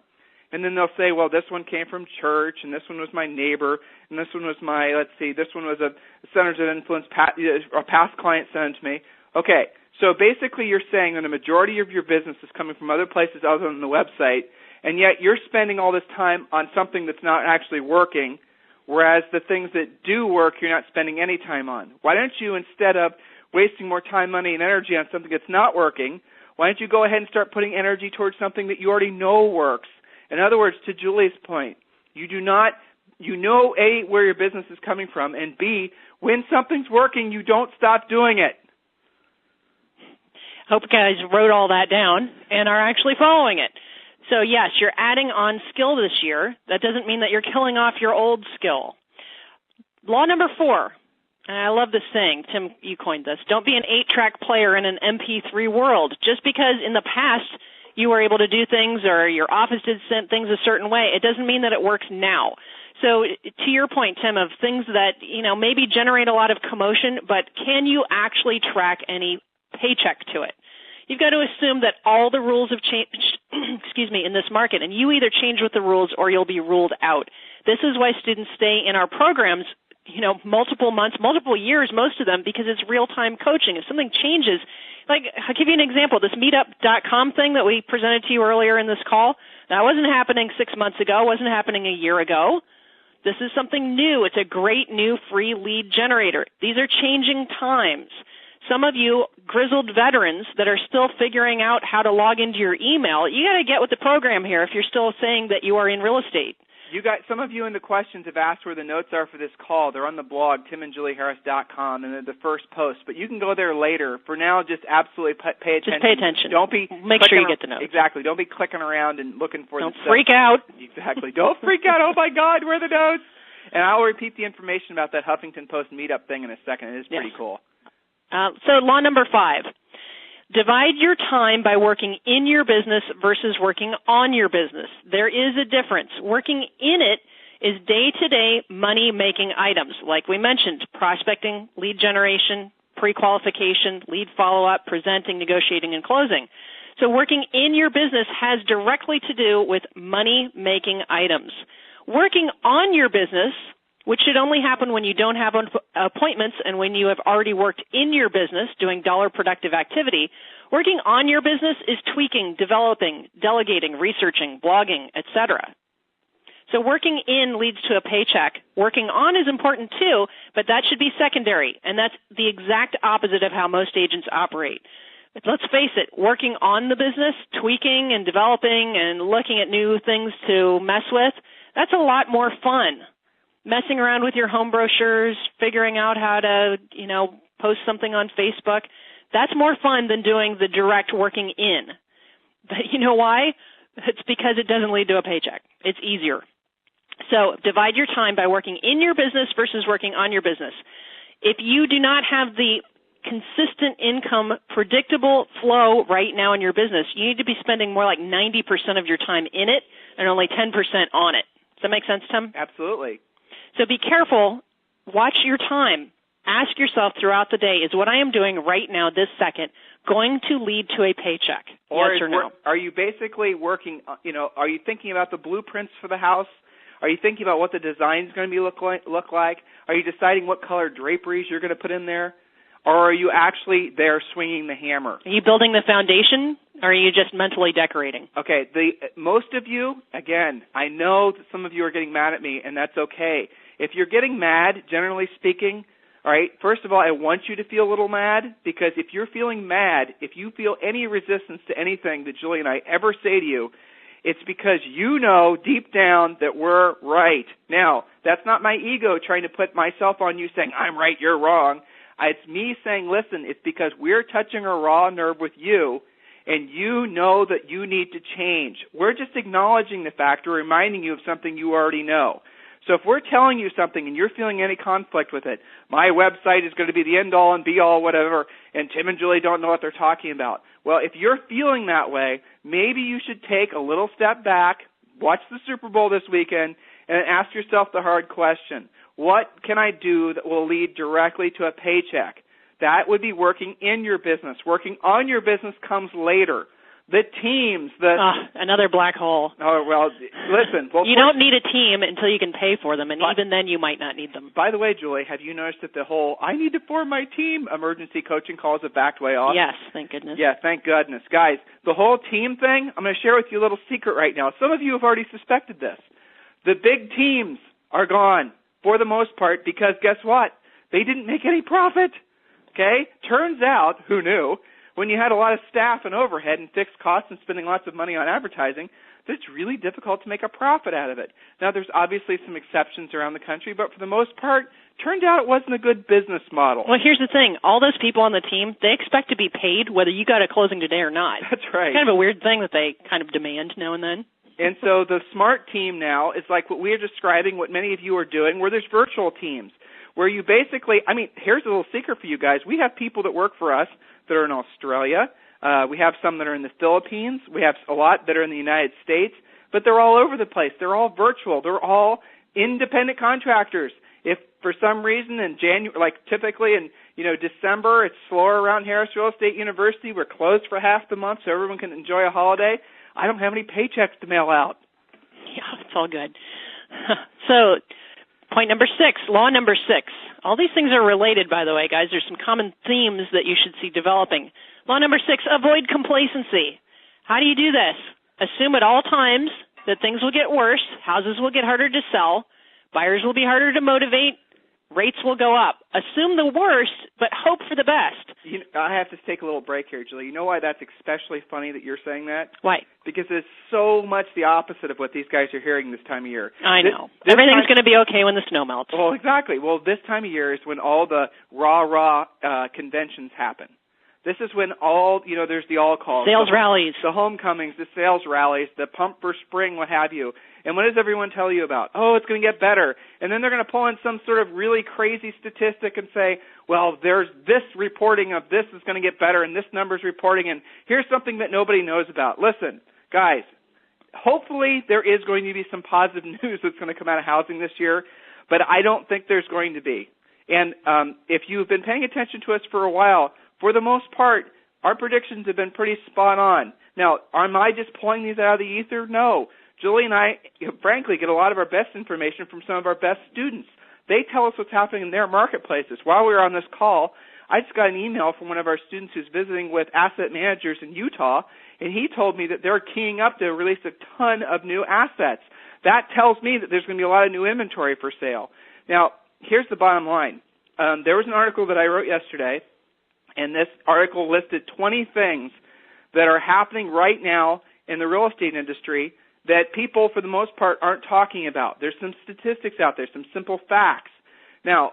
And then they'll say, well, this one came from church, and this one was my neighbor, and this one was this one was a centers of influence, a past client sent it to me. Okay, so basically you're saying that a majority of your business is coming from other places other than the website, and yet you're spending all this time on something that's not actually working. whereas the things that do work you're not spending any time on? Why don't you, instead of wasting more time, money, and energy on something that's not working, why don't you go ahead and start putting energy towards something that you already know works? In other words, to Julie's point, you know, A, where your business is coming from, and B, when something's working, you don't stop doing it. Hope you guys wrote all that down and are actually following it. So, yes, you're adding on skill this year. That doesn't mean that you're killing off your old skill. Law number 4, and I love this saying. Tim, you coined this. Don't be an 8-track player in an MP3 world. Just because in the past you were able to do things or your office did things a certain way, it doesn't mean that it works now. So to your point, Tim, of things that, maybe generate a lot of commotion, but can you actually track any paycheck to it? You've got to assume that all the rules have changed, in this market, and you either change with the rules or you'll be ruled out. This is why students stay in our programs, multiple months, multiple years, most of them, because it's real-time coaching. If something changes, like I'll give you an example, this meetup.com thing that we presented to you earlier in this call, that wasn't happening 6 months ago, wasn't happening a year ago. This is something new. It's a great new free lead generator. These are changing times. Some of you grizzled veterans that are still figuring out how to log into your email, you got to get with the program here if you're still saying that you are in real estate. Some of you in the questions have asked where the notes are for this call. They're on the blog, timandjulieharris.com, and they're the first post. But you can go there later. For now, just absolutely pay attention. Just pay attention. Make sure you get the notes. Exactly. Don't be clicking around and looking for the stuff. Don't freak out. Exactly. Don't freak out. Oh, my God, where are the notes? And I'll repeat the information about that Huffington Post meetup thing in a second. It is pretty cool. So law number 5. Divide your time by working in your business versus working on your business. There is a difference. Working in it is day-to-day money-making items, like we mentioned, prospecting, lead generation, pre-qualification, lead follow-up, presenting, negotiating, and closing. So working in your business has directly to do with money-making items. Working on your business, which should only happen when you don't have appointments and when you have already worked in your business doing dollar productive activity. Working on your business is tweaking, developing, delegating, researching, blogging, etc. So working in leads to a paycheck. Working on is important too, but that should be secondary, and that's the exact opposite of how most agents operate. But let's face it, working on the business, tweaking and developing and looking at new things to mess with, that's a lot more fun. Messing around with your home brochures, figuring out how to, post something on Facebook, that's more fun than doing the direct working in. But you know why? It's because it doesn't lead to a paycheck. It's easier. So divide your time by working in your business versus working on your business. If you do not have the consistent income, predictable flow right now in your business, you need to be spending more like 90% of your time in it and only 10% on it. Does that make sense, Tim? Absolutely. So be careful. Watch your time. Ask yourself throughout the day, is what I am doing right now, this second, going to lead to a paycheck? Yes or no? Are you basically working, are you thinking about the blueprints for the house? Are you thinking about what the design is going to look like? Are you deciding what color draperies you're going to put in there? Or are you actually there swinging the hammer? Are you building the foundation, or are you just mentally decorating? Okay, most of you, again, I know that some of you are getting mad at me, and that's okay. If you're getting mad, generally speaking, all right, first of all, I want you to feel a little mad, because if you're feeling mad, if you feel any resistance to anything that Julie and I ever say to you, it's because you know deep down that we're right. Now, that's not my ego trying to put myself on you saying, I'm right, you're wrong. It's me saying, listen, it's because we're touching a raw nerve with you, and you know that you need to change. We're just acknowledging the fact or reminding you of something you already know. So if we're telling you something and you're feeling any conflict with it, my website is going to be the end-all and be-all, whatever, and Tim and Julie don't know what they're talking about. Well, if you're feeling that way, maybe you should take a little step back, watch the Super Bowl this weekend, and ask yourself the hard question. What can I do that will lead directly to a paycheck? That would be working in your business. Working on your business comes later. The teams, another black hole. Oh, well, listen. Well, you don't need a team until you can pay for them, and even then you might not need them. By the way, Julie, have you noticed that the whole I need to form my team emergency coaching calls have backed way off? Yes, thank goodness. Yeah, thank goodness. Guys, the whole team thing, I'm going to share with you a little secret right now. Some of you have already suspected this. The big teams are gone. for the most part, because guess what? They didn't make any profit. Okay? Turns out, who knew, when you had a lot of staff and overhead and fixed costs and spending lots of money on advertising, that it's really difficult to make a profit out of it. Now, there's obviously some exceptions around the country, but for the most part, turned out it wasn't a good business model. Well, here's the thing. All those people on the team, they expect to be paid whether you got a closing today or not. That's right. It's kind of a weird thing that they kind of demand now and then. And so the smart team now is like what we're describing, what many of you are doing, where there's virtual teams, where you basically, here's a little secret for you guys. We have people that work for us that are in Australia. We have some that are in the Philippines. We have a lot that are in the United States, but they're all over the place. They're all virtual. They're all independent contractors. If for some reason in January, like typically in December, it's slower around Harris Real Estate University. We're closed for half the month so everyone can enjoy a holiday. I don't have any paychecks to mail out. Yeah, it's all good. So, point number 6, law number 6. All these things are related, by the way, guys. There's some common themes that you should see developing. Law number 6, avoid complacency. How do you do this? Assume at all times that things will get worse, houses will get harder to sell, buyers will be harder to motivate, rates will go up. Assume the worst, but hope for the best. I have to take a little break here, Julie. You know why that's especially funny that you're saying that? Why? Because it's so much the opposite of what these guys are hearing this time of year. I know. Everything's going to be okay when the snow melts. Well, exactly. Well, this time of year is when all the rah-rah conventions happen. This is when there's the all-calls. Sales rallies. The homecomings, the sales rallies, the pump for spring, what have you. And what does everyone tell you about? Oh, it's going to get better. And then they're going to pull in some sort of really crazy statistic and say, well, there's this reporting of this is going to get better and this number's reporting, and here's something that nobody knows about. Listen, guys, hopefully there is going to be some positive news that's going to come out of housing this year, but I don't think there's going to be. And if you've been paying attention to us for a while, for the most part, our predictions have been pretty spot on. Now, am I just pulling these out of the ether? No. Julie and I, frankly, get a lot of our best information from some of our best students. They tell us what's happening in their marketplaces. While we were on this call, I just got an email from one of our students who's visiting with asset managers in Utah, and he told me that they're keying up to release a ton of new assets. That tells me that there's going to be a lot of new inventory for sale. Now, here's the bottom line. There was an article that I wrote yesterday, and this article listed 20 things that are happening right now in the real estate industry that people, for the most part, aren't talking about. There's some statistics out there, some simple facts. Now,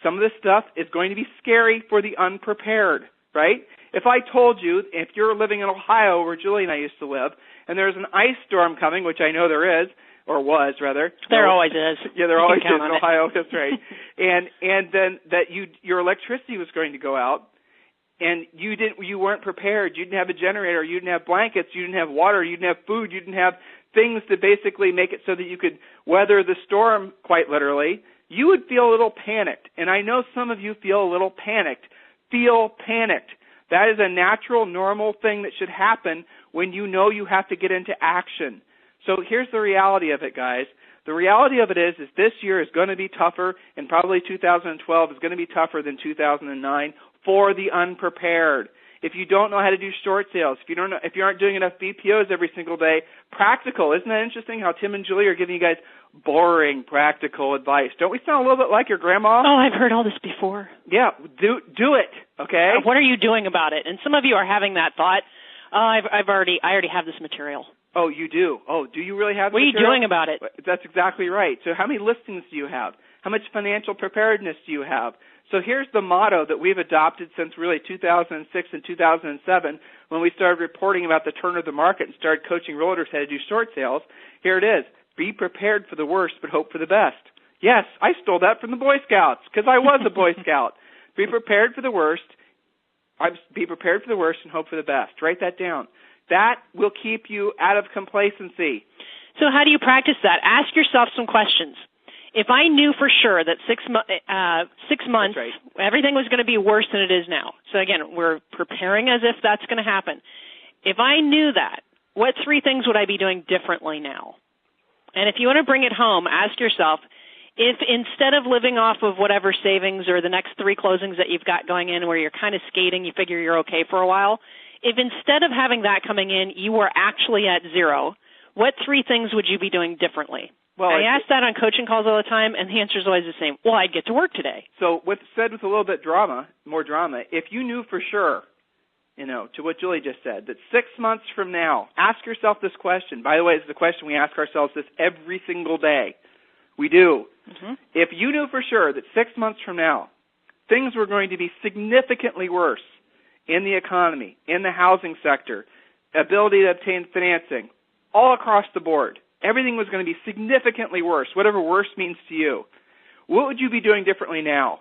some of this stuff is going to be scary for the unprepared, right? If I told you, if you're living in Ohio, where Julie and I used to live, and there's an ice storm coming, which I know there is, or was, rather. There always is. Yeah, there always is in Ohio, that's right. And then that your electricity was going to go out, and you weren't prepared. You didn't have a generator. You didn't have blankets. You didn't have water. You didn't have food. You didn't have things to basically make it so that you could weather the storm, quite literally. You would feel a little panicked. And I know some of you feel a little panicked. Feel panicked. That is a natural, normal thing that should happen when you know you have to get into action. So here's the reality of it, guys. The reality of it is this year is going to be tougher, and probably 2012 is going to be tougher than 2009 for the unprepared. If you don't know how to do short sales, if you aren't doing enough BPOs every single day, practical. Isn't that interesting how Tim and Julie are giving you guys boring practical advice? Don't we sound a little bit like your grandma? Oh, I've heard all this before. Yeah, do it, okay? What are you doing about it? And some of you are having that thought. I already have this material. Oh, you do? Oh, do you really have What material? are you doing about it? That's exactly right. So how many listings do you have? How much financial preparedness do you have? So here's the motto that we've adopted since really 2006 and 2007 when we started reporting about the turn of the market and started coaching realtors how to do short sales. Here it is. Be prepared for the worst, but hope for the best. Yes, I stole that from the Boy Scouts because I was a Boy Scout. Be prepared for the worst. Be prepared for the worst and hope for the best. Write that down. That will keep you out of complacency. So how do you practice that? Ask yourself some questions. If I knew for sure that 6 months, right, everything was going to be worse than it is now. So again, we're preparing as if that's going to happen. If I knew that, what 3 things would I be doing differently now? And if you want to bring it home, ask yourself, if instead of living off of whatever savings or the next 3 closings that you've got going in where you're kind of skating, you figure you're okay for a while, if instead of having that coming in, you were actually at 0, what 3 things would you be doing differently? Well, I ask that on coaching calls all the time, and the answer is always the same. Well, I'd get to work today. So with a little bit more drama, if you knew for sure, to what Julie just said, that 6 months from now, ask yourself this question. By the way, it's the question we ask ourselves this every single day. We do. Mm-hmm. If you knew for sure that 6 months from now, things were going to be significantly worse in the economy, in the housing sector, ability to obtain financing, all across the board, everything was going to be significantly worse, whatever worse means to you, what would you be doing differently now?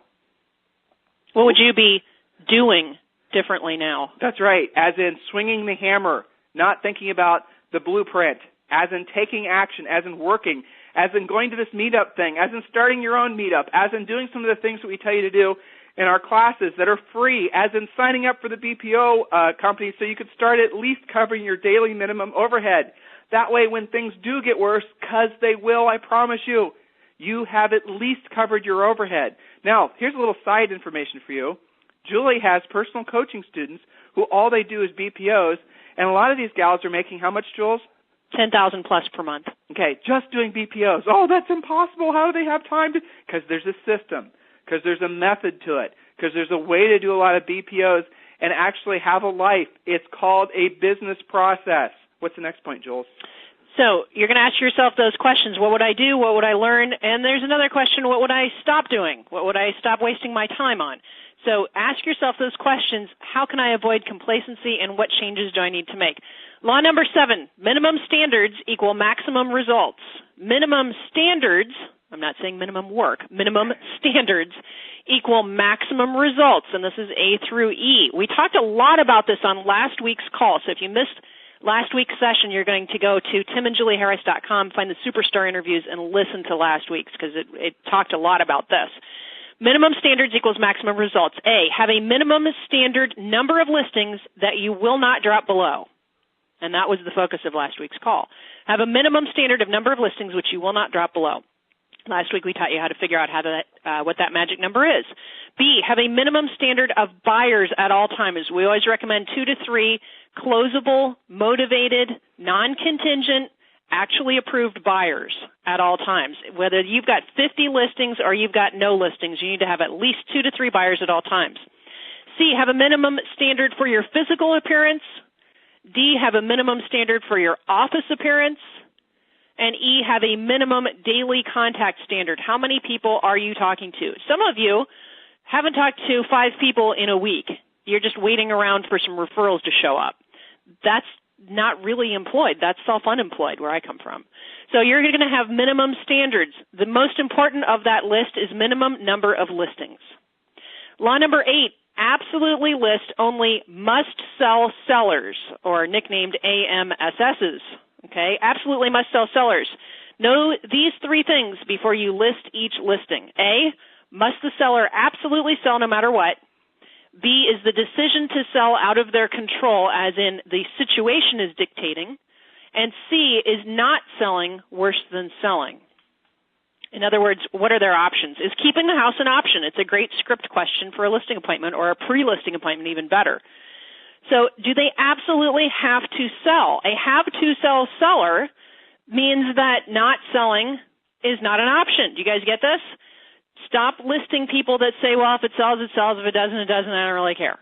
What would you be doing differently now? That's right, as in swinging the hammer, not thinking about the blueprint, as in taking action, as in working, as in going to this meetup thing, as in starting your own meetup, as in doing some of the things that we tell you to do in our classes that are free, as in signing up for the BPO company so you could start at least covering your daily minimum overhead. That way when things do get worse, because they will, I promise you, you have at least covered your overhead. Now, here's a little side information for you. Julie has personal coaching students who all they do is BPOs, and a lot of these gals are making how much, Jules? $10,000 plus per month. Okay, just doing BPOs. Oh, that's impossible. How do they have time to? Because there's a system, because there's a method to it, because there's a way to do a lot of BPOs and actually have a life. It's called a business process. What's the next point, Jules? So you're going to ask yourself those questions. What would I do? What would I learn? And there's another question. What would I stop doing? What would I stop wasting my time on? So ask yourself those questions. How can I avoid complacency, and what changes do I need to make? Law number 7, minimum standards equal maximum results. Minimum standards, I'm not saying minimum work, minimum standards equal maximum results, and this is A through E. We talked a lot about this on last week's call, so if you missed last week's session, you're going to go to timandjulieharris.com, find the Superstar interviews, and listen to last week's because it talked a lot about this. Minimum standards equals maximum results. A, have a minimum standard number of listings that you will not drop below. And that was the focus of last week's call. Have a minimum standard of number of listings which you will not drop below. Last week we taught you how to figure out what that magic number is. B, have a minimum standard of buyers at all times. We always recommend 2 to 3 closable, motivated, non-contingent, actually approved buyers at all times. Whether you've got 50 listings or you've got no listings, you need to have at least 2 to 3 buyers at all times. C, have a minimum standard for your physical appearance. D, have a minimum standard for your office appearance. And E, have a minimum daily contact standard. How many people are you talking to? Some of you haven't talked to 5 people in a week. You're just waiting around for some referrals to show up. That's not really employed. That's self-unemployed where I come from. So you're going to have minimum standards. The most important of that list is minimum number of listings. Law number 8, absolutely list only must-sell sellers, or nicknamed AMSSs. Okay, absolutely must-sell sellers. Know these 3 things before you list each listing. A, must the seller absolutely sell no matter what? B, is the decision to sell out of their control, as in the situation is dictating? And C, is not selling worse than selling? In other words, what are their options? Is keeping the house an option? It's a great script question for a listing appointment, or a pre-listing appointment, even better. So do they absolutely have to sell? A have-to-sell seller means that not selling is not an option. Do you guys get this? Stop listing people that say, well, if it sells, it sells. If it doesn't, it doesn't. I don't really care.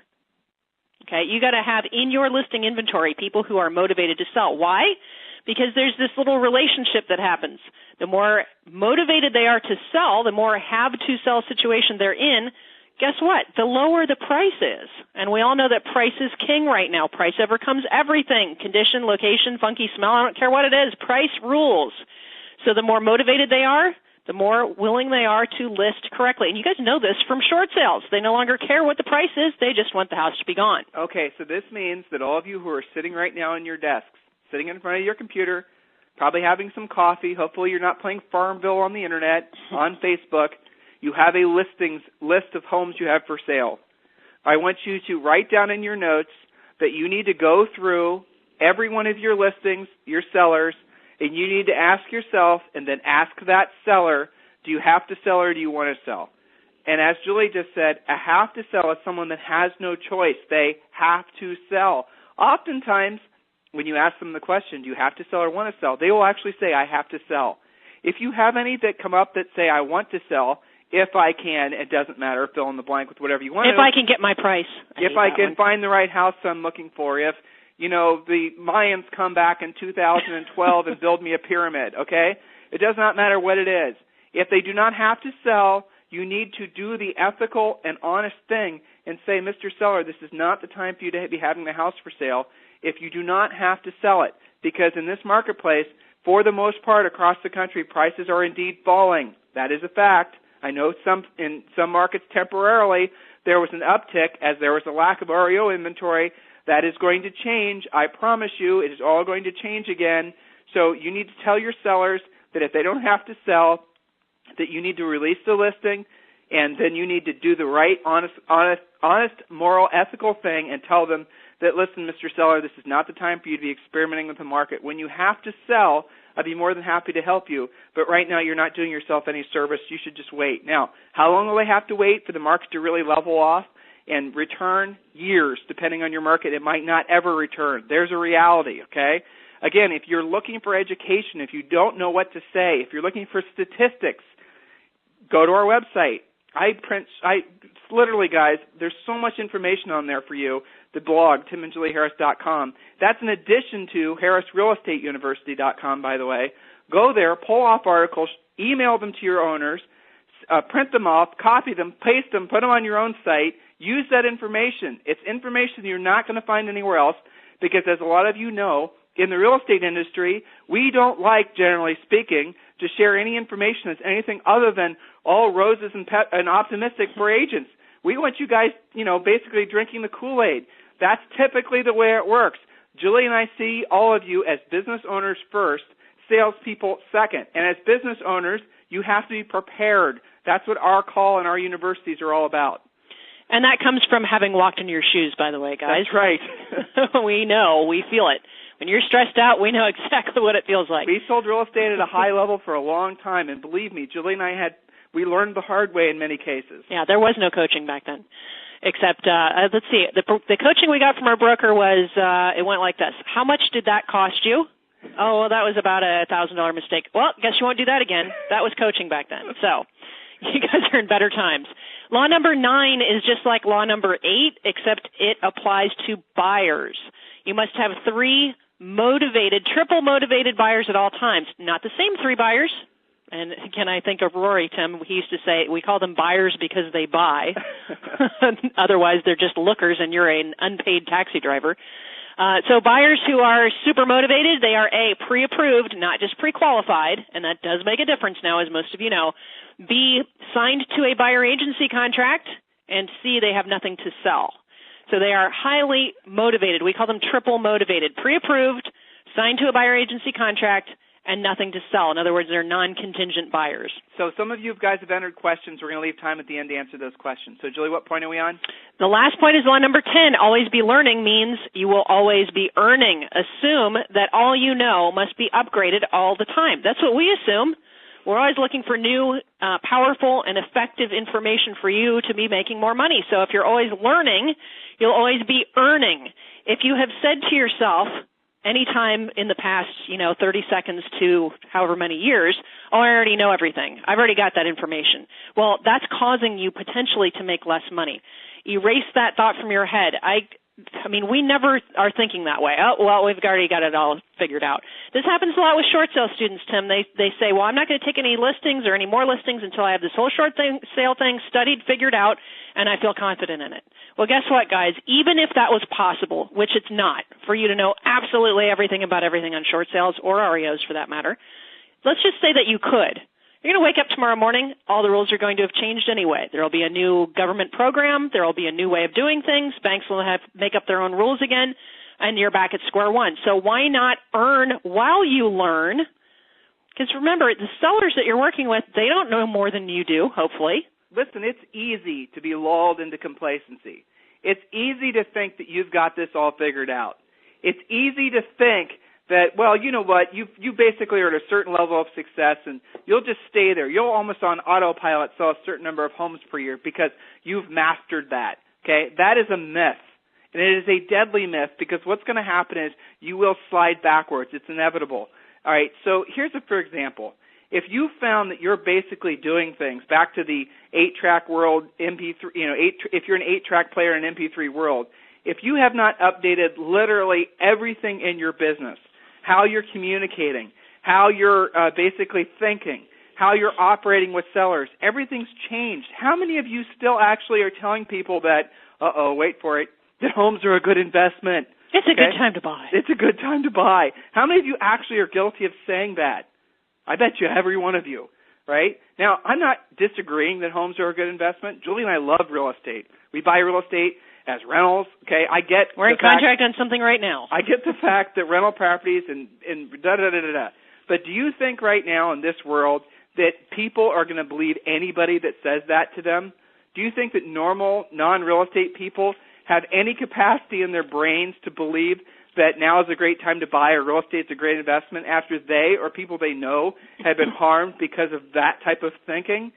Okay, you got to have in your listing inventory people who are motivated to sell. Why? Because there's this little relationship that happens. The more motivated they are to sell, the more have-to-sell situation they're in. Guess what? The lower the price is. And we all know that price is king right now. Price overcomes everything. Condition, location, funky smell, I don't care what it is. Price rules. So the more motivated they are, the more willing they are to list correctly. And you guys know this from short sales. They no longer care what the price is. They just want the house to be gone. Okay, so this means that all of you who are sitting right now in your desks, sitting in front of your computer, probably having some coffee, hopefully you're not playing Farmville on the Internet, on Facebook, you have a list of homes you have for sale. I want you to write down in your notes that you need to go through every one of your listings, your sellers, and you need to ask yourself and then ask that seller, do you have to sell or do you want to sell? And as Julie just said, a have to sell is someone that has no choice. They have to sell. Oftentimes, when you ask them the question, do you have to sell or want to sell, they will actually say, I have to sell. If you have any that come up that say, I want to sell, if I can, it doesn't matter, fill in the blank with whatever you want. If I can get my price. If I can find the right house I'm looking for. If, the Mayans come back in 2012 and build me a pyramid, okay? It does not matter what it is. If they do not have to sell, you need to do the ethical and honest thing and say, Mr. Seller, this is not the time for you to be having the house for sale if you do not have to sell it. Because in this marketplace, for the most part across the country, prices are indeed falling. That is a fact. I know in some markets temporarily there was an uptick as there was a lack of REO inventory. That is going to change. I promise you it is all going to change again. So you need to tell your sellers that if they don't have to sell, that you need to release the listing, and then you need to do the right, honest, moral, ethical thing and tell them that, listen, Mr. Seller, this is not the time for you to be experimenting with the market. When you have to sell, I'd be more than happy to help you, but right now you're not doing yourself any service. You should just wait. Now, how long will they have to wait for the market to really level off and return? Years, depending on your market. It might not ever return. There's a reality, okay? Again, if you're looking for education, if you don't know what to say, if you're looking for statistics, go to our website. Literally, guys, there's so much information on there for you. The blog, timandjulieharris.com. That's in addition to harrisrealestateuniversity.com, by the way. Go there, pull off articles, email them to your owners, print them off, copy them, paste them, put them on your own site. Use that information. It's information you're not going to find anywhere else because, as a lot of you know, in the real estate industry, we don't like, generally speaking, to share any information that's anything other than all roses and optimistic for agents. We want you guys, basically drinking the Kool-Aid. That's typically the way it works. Julie and I see all of you as business owners first, salespeople second. And as business owners, you have to be prepared. That's what our call and our universities are all about. And that comes from having walked in your shoes, by the way, guys. That's right. We know. We feel it. When you're stressed out, we know exactly what it feels like. We sold real estate at a high level for a long time, and believe me, Julie and I we learned the hard way in many cases. Yeah, there was no coaching back then. Except, let's see, the coaching we got from our broker was, it went like this. How much did that cost you? Oh, well, that was about a $1,000 mistake. Well, guess you won't do that again. That was coaching back then. So you guys are in better times. Law number 9 is just like law number 8, except it applies to buyers. You must have 3 triple motivated buyers at all times. Not the same 3 buyers. And again, I think of Rory, Tim. He used to say, we call them buyers because they buy. Otherwise, they're just lookers and you're an unpaid taxi driver. So buyers who are super motivated, they are A, pre-approved, not just pre-qualified, and that does make a difference now, as most of you know. B, signed to a buyer agency contract, and C, they have nothing to sell. So they are highly motivated. We call them triple motivated, pre-approved, signed to a buyer agency contract, and nothing to sell. In other words, they're non-contingent buyers. So some of you guys have entered questions. We're going to leave time at the end to answer those questions. So, Julie, what point are we on? The last point is law number 10. Always be learning means you will always be earning. Assume that all you know must be upgraded all the time. That's what we assume. We're always looking for new, powerful, and effective information for you to be making more money. So if you're always learning, you'll always be earning. If you have said to yourself, anytime in the past, 30 seconds to however many years, oh, I already know everything. I've already got that information. Well, that's causing you potentially to make less money. Erase that thought from your head. I mean, we never are thinking that way. Oh, well, we've already got it all figured out. This happens a lot with short sale students, Tim. They say, well, I'm not going to take any listings or any more listings until I have this whole sale thing studied, figured out, and I feel confident in it. Well, guess what, guys? Even if that was possible, which it's not, for you to know absolutely everything about everything on short sales or REOs for that matter, let's just say that you could. You're going to wake up tomorrow morning, all the rules are going to have changed anyway. There will be a new government program, there will be a new way of doing things, banks will make up their own rules again, and you're back at square one. So why not earn while you learn? Because remember, the sellers that you're working with, they don't know more than you do, hopefully. Listen, it's easy to be lulled into complacency. It's easy to think that you've got this all figured out. It's easy to think that, well, you know what, you basically are at a certain level of success and you'll just stay there. You'll almost on autopilot sell a certain number of homes per year because you've mastered that, okay? That is a myth, and it is a deadly myth because what's going to happen is you will slide backwards. It's inevitable. All right, so here's for example. if you found that you're basically doing things back to the 8-track world, MP3, if you're an 8-track player in an MP3 world, if you have not updated literally everything in your business, how you're communicating, how you're basically thinking, how you're operating with sellers, everything's changed. How many of you still actually are telling people that, wait for it, that homes are a good investment? It's a good time to buy. It's a good time to buy. How many of you actually are guilty of saying that? I bet you every one of you, right? Now, I'm not disagreeing that homes are a good investment. Julie and I love real estate. We buy real estate as rentals, okay? We're in contract on something right now. I get the fact that rental properties and da-da-da-da-da. But do you think right now in this world that people are going to believe anybody that says that to them? Do you think that normal, non-real estate people have any capacity in their brains to believe that now is a great time to buy or real estate's a great investment after they or people they know have been harmed because of that type of thinking?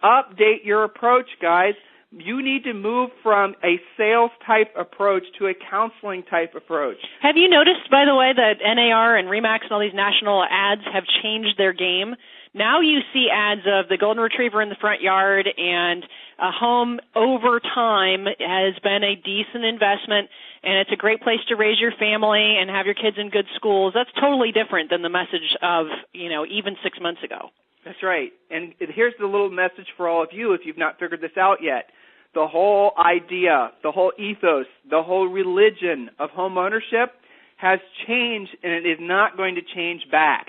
Update your approach, guys. You need to move from a sales-type approach to a counseling-type approach. Have you noticed, by the way, that NAR and RE/MAX and all these national ads have changed their game? Now you see ads of the golden retriever in the front yard, and a home over time has been a decent investment, and it's a great place to raise your family and have your kids in good schools. That's totally different than the message of, even 6 months ago. That's right. And here's the little message for all of you if you've not figured this out yet. The whole idea, the whole ethos, the whole religion of home ownership has changed, and it is not going to change back.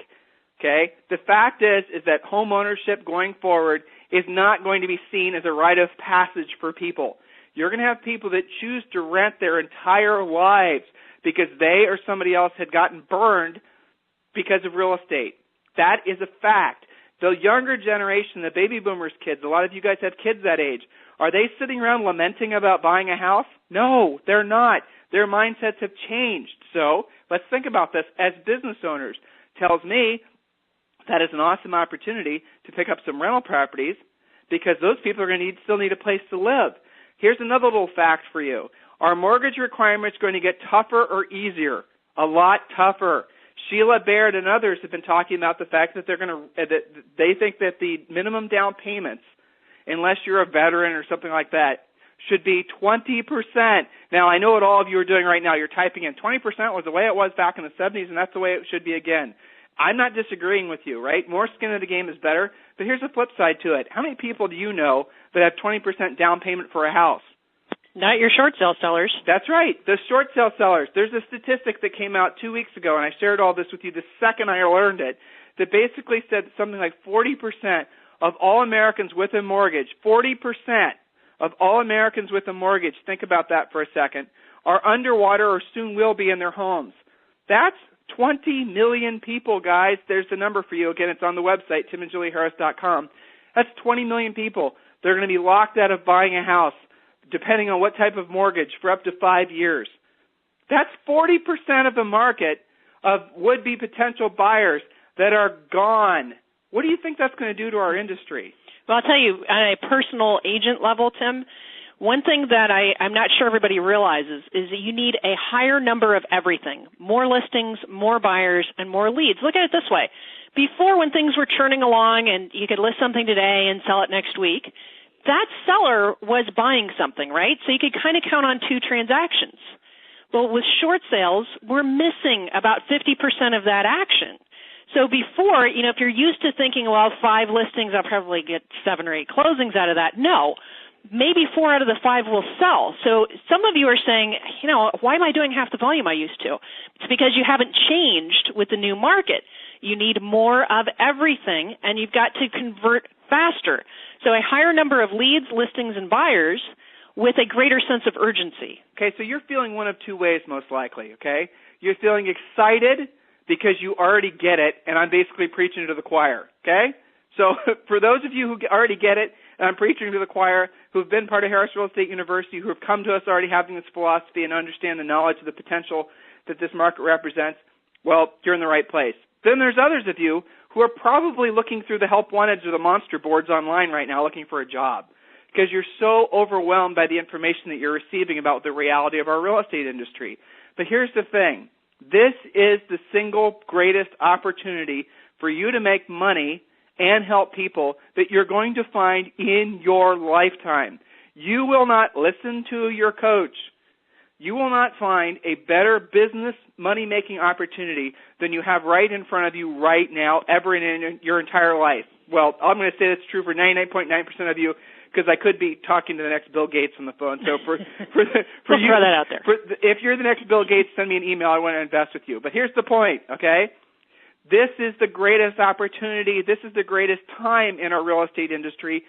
Okay? The fact is that home ownership going forward is not going to be seen as a rite of passage for people. You're going to have people that choose to rent their entire lives because they or somebody else had gotten burned because of real estate. That is a fact. The younger generation, the baby boomers kids, a lot of you guys have kids that age, are they sitting around lamenting about buying a house? No, they're not. Their mindsets have changed. So let's think about this as business owners. Tells me that is an awesome opportunity to pick up some rental properties because those people are going to still need a place to live. Here's another little fact for you. Are mortgage requirements going to get tougher or easier? A lot tougher. Sheila Baird and others have been talking about the fact that they think that the minimum down payments, unless you're a veteran or something like that, should be 20%. Now, I know what all of you are doing right now. You're typing in 20% was the way it was back in the 70s, and that's the way it should be again. I'm not disagreeing with you, right? More skin in the game is better. But here's the flip side to it. How many people do you know that have 20% down payment for a house? Not your short sale sellers. That's right, the short sale sellers. There's a statistic that came out 2 weeks ago, and I shared all this with you the second I learned it, that basically said something like 40% of all Americans with a mortgage, 40% of all Americans with a mortgage, think about that for a second, are underwater or soon will be in their homes. That's 20 million people, guys. There's the number for you. Again, it's on the website, timandjulieharris.com. That's 20 million people. They're going to be locked out of buying a house, depending on what type of mortgage, for up to 5 years. That's 40% of the market of would-be potential buyers that are gone. What do you think that's going to do to our industry? Well, I'll tell you, on a personal agent level, Tim, one thing that I'm not sure everybody realizes is that you need a higher number of everything. More listings, more buyers, and more leads. Look at it this way. Before, when things were churning along and you could list something today and sell it next week, that seller was buying something, right? So you could kind of count on 2 transactions. But with short sales, we're missing about 50% of that action. So before, if you're used to thinking, well, 5 listings, I'll probably get 7 or 8 closings out of that. No, maybe 4 out of the 5 will sell. So some of you are saying, why am I doing half the volume I used to? It's because you haven't changed with the new market. You need more of everything, and you've got to convert faster. So a higher number of leads, listings, and buyers with a greater sense of urgency. Okay, so you're feeling one of 2 ways most likely, okay? You're feeling excited because you already get it, and I'm basically preaching to the choir, okay? So for those of you who already get it, and I'm preaching to the choir, who've been part of Harris Real Estate University, who have come to us already having this philosophy and understand the knowledge of the potential that this market represents, well, you're in the right place. Then there's others of you who are probably looking through the help wanted or the monster boards online right now looking for a job because you're so overwhelmed by the information that you're receiving about the reality of our real estate industry. But here's the thing. This is the single greatest opportunity for you to make money and help people that you're going to find in your lifetime. You will not listen to your coach. You will not find a better business money-making opportunity than you have right in front of you right now ever in your entire life. Well, I'm going to say that's true for 99.9% of you, because I could be talking to the next Bill Gates on the phone. So for we'll you, throw that out there. If you're the next Bill Gates, send me an email. I want to invest with you. But here's the point, okay? This is the greatest opportunity. This is the greatest time in our real estate industry,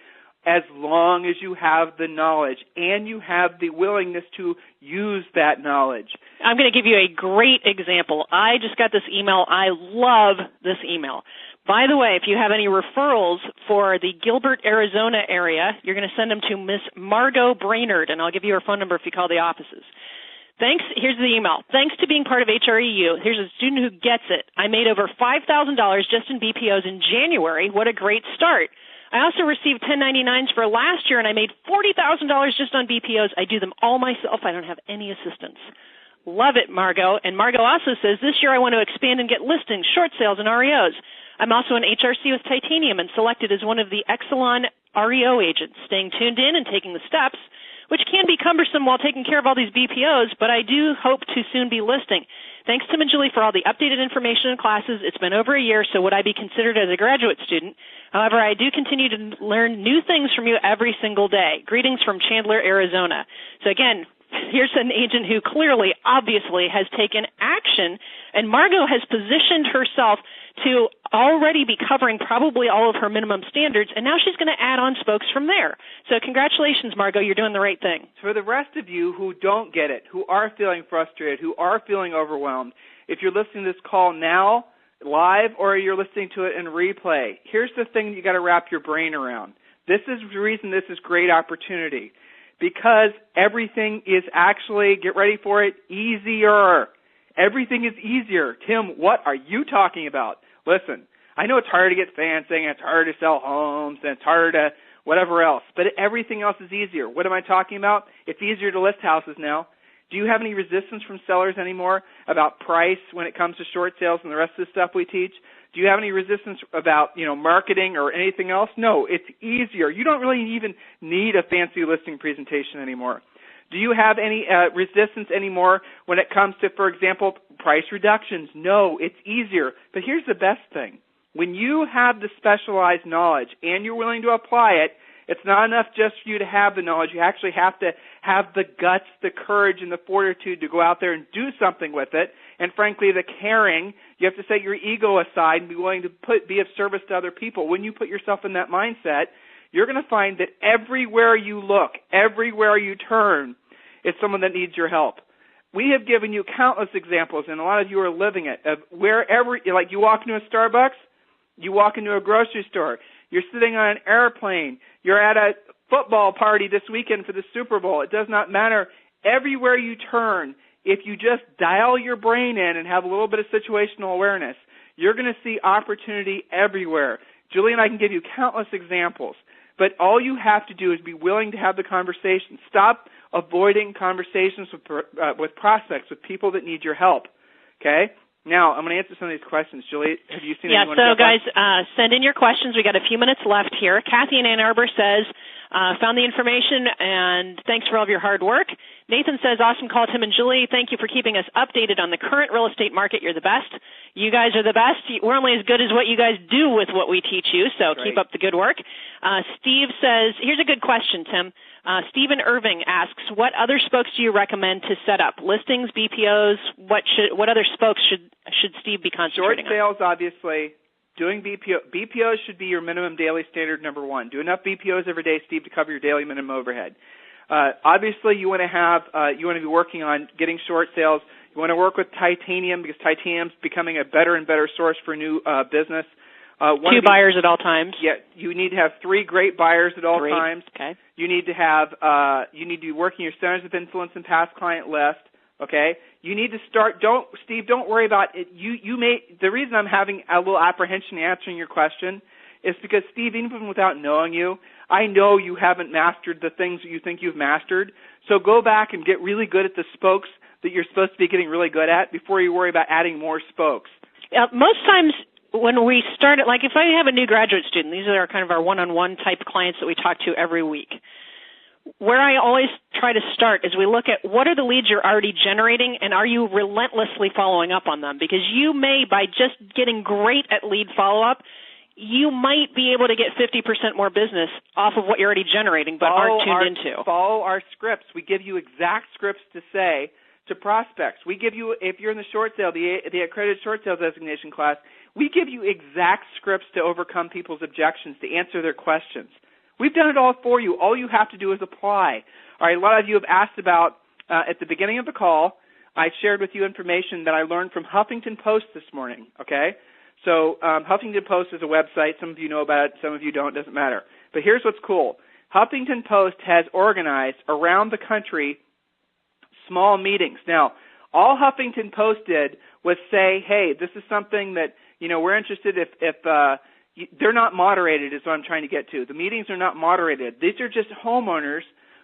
as long as you have the knowledge and you have the willingness to use that knowledge. I'm going to give you a great example. I just got this email. I love this email. By the way, if you have any referrals for the Gilbert, Arizona area, you're going to send them to Miss Margot Brainerd, and I'll give you her phone number if you call the offices. Thanks. Here's the email. Thanks to being part of HREU, here's a student who gets it. I made over $5,000 just in BPOs in January. What a great start. I also received 1099s for last year, and I made $40,000 just on BPOs. I do them all myself. I don't have any assistance. Love it, Margot. And Margot also says, this year I want to expand and get listings, short sales, and REOs. I'm also an HRC with Titanium and selected as one of the Exelon REO agents, staying tuned in and taking the steps, which can be cumbersome while taking care of all these BPOs, but I do hope to soon be listing. Thanks, Tim and Julie, for all the updated information and classes. It's been over a year, so would I be considered as a graduate student? However, I do continue to learn new things from you every single day. Greetings from Chandler, Arizona. So again, here's an agent who clearly, obviously, has taken action, and Margot has positioned herself to already be covering probably all of her minimum standards, and now she's going to add on spokes from there. So congratulations, Margot. You're doing the right thing. For the rest of you who don't get it, who are feeling frustrated, who are feeling overwhelmed, if you're listening to this call now, live, or you're listening to it in replay, here's the thing you got to wrap your brain around. This is the reason this is great opportunity, because everything is actually, get ready for it, easier. Everything is easier. Tim, what are you talking about? Listen, I know it's harder to get financing, and it's harder to sell homes, and it's harder to whatever else, but everything else is easier. What am I talking about? It's easier to list houses now. Do you have any resistance from sellers anymore about price when it comes to short sales and the rest of the stuff we teach? Do you have any resistance about, marketing or anything else? No, it's easier. You don't really even need a fancy listing presentation anymore. Do you have any resistance anymore when it comes to, for example, price reductions? No, it's easier. But here's the best thing. When you have the specialized knowledge and you're willing to apply it, it's not enough just for you to have the knowledge. You actually have to have the guts, the courage, and the fortitude to go out there and do something with it. And frankly, the caring, you have to set your ego aside and be willing to be of service to other people. When you put yourself in that mindset, you're going to find that everywhere you look, everywhere you turn, it's someone that needs your help. We have given you countless examples, and a lot of you are living it, of wherever, like you walk into a Starbucks, you walk into a grocery store, you're sitting on an airplane, you're at a football party this weekend for the Super Bowl. It does not matter. Everywhere you turn, if you just dial your brain in and have a little bit of situational awareness, you're going to see opportunity everywhere. Julie and I can give you countless examples, but all you have to do is be willing to have the conversation. Stop avoiding conversations with prospects, with people that need your help, okay? Now, I'm going to answer some of these questions. Julie, have you seen anyone? Yeah, so guys, send in your questions. We got a few minutes left here. Kathy in Ann Arbor says, found the information, and thanks for all of your hard work. Nathan says, awesome call, Tim and Julie. Thank you for keeping us updated on the current real estate market. You're the best. You guys are the best. We're only as good as what you guys do with what we teach you, so keep up the good work. Steve says, here's a good question, Tim. Stephen Irving asks, what other spokes do you recommend to set up? Listings, BPOs, what other spokes should Steve be concentrating on? Short sales, obviously. Doing BPOs should be your minimum daily standard number one. Do enough BPOs every day, Steve, to cover your daily minimum overhead. Obviously, you want to be working on getting short sales. You want to work with Titanium because Titanium's becoming a better and better source for new business. 2 buyers at all times. Yeah, you need to have 3 great buyers at all times. Okay. You need to be working your centers of influence and past client list. Okay. You need to start. Don't worry about it. The reason I'm having a little apprehension answering your question is because, Steve, even without knowing you, I know you haven't mastered the things that you think you've mastered. So go back and get really good at the spokes that you're supposed to be getting really good at before you worry about adding more spokes. Most times, when we started, like if I have a new graduate student, these are kind of our one-on-one type clients that we talk to every week. Where I always try to start is we look at what are the leads you're already generating, and are you relentlessly following up on them? Because you may, by just getting great at lead follow-up, you might be able to get 50% more business off of what you're already generating, but aren't tuned into. Follow our scripts. We give you exact scripts to say to prospects. We give you, if you're in the short sale, the accredited short sale designation class, we give you exact scripts to overcome people's objections, to answer their questions. We've done it all for you. All you have to do is apply. All right, a lot of you have asked about, at the beginning of the call, I shared with you information that I learned from Huffington Post this morning, okay? So Huffington Post is a website. Some of you know about it. Some of you don't. It doesn't matter. But here's what's cool. Huffington Post has organized around the country small meetings. Now, all Huffington Post did was say, hey, this is something that, we're interested if they're not moderated is what I'm trying to get to. The meetings are not moderated. These are just homeowners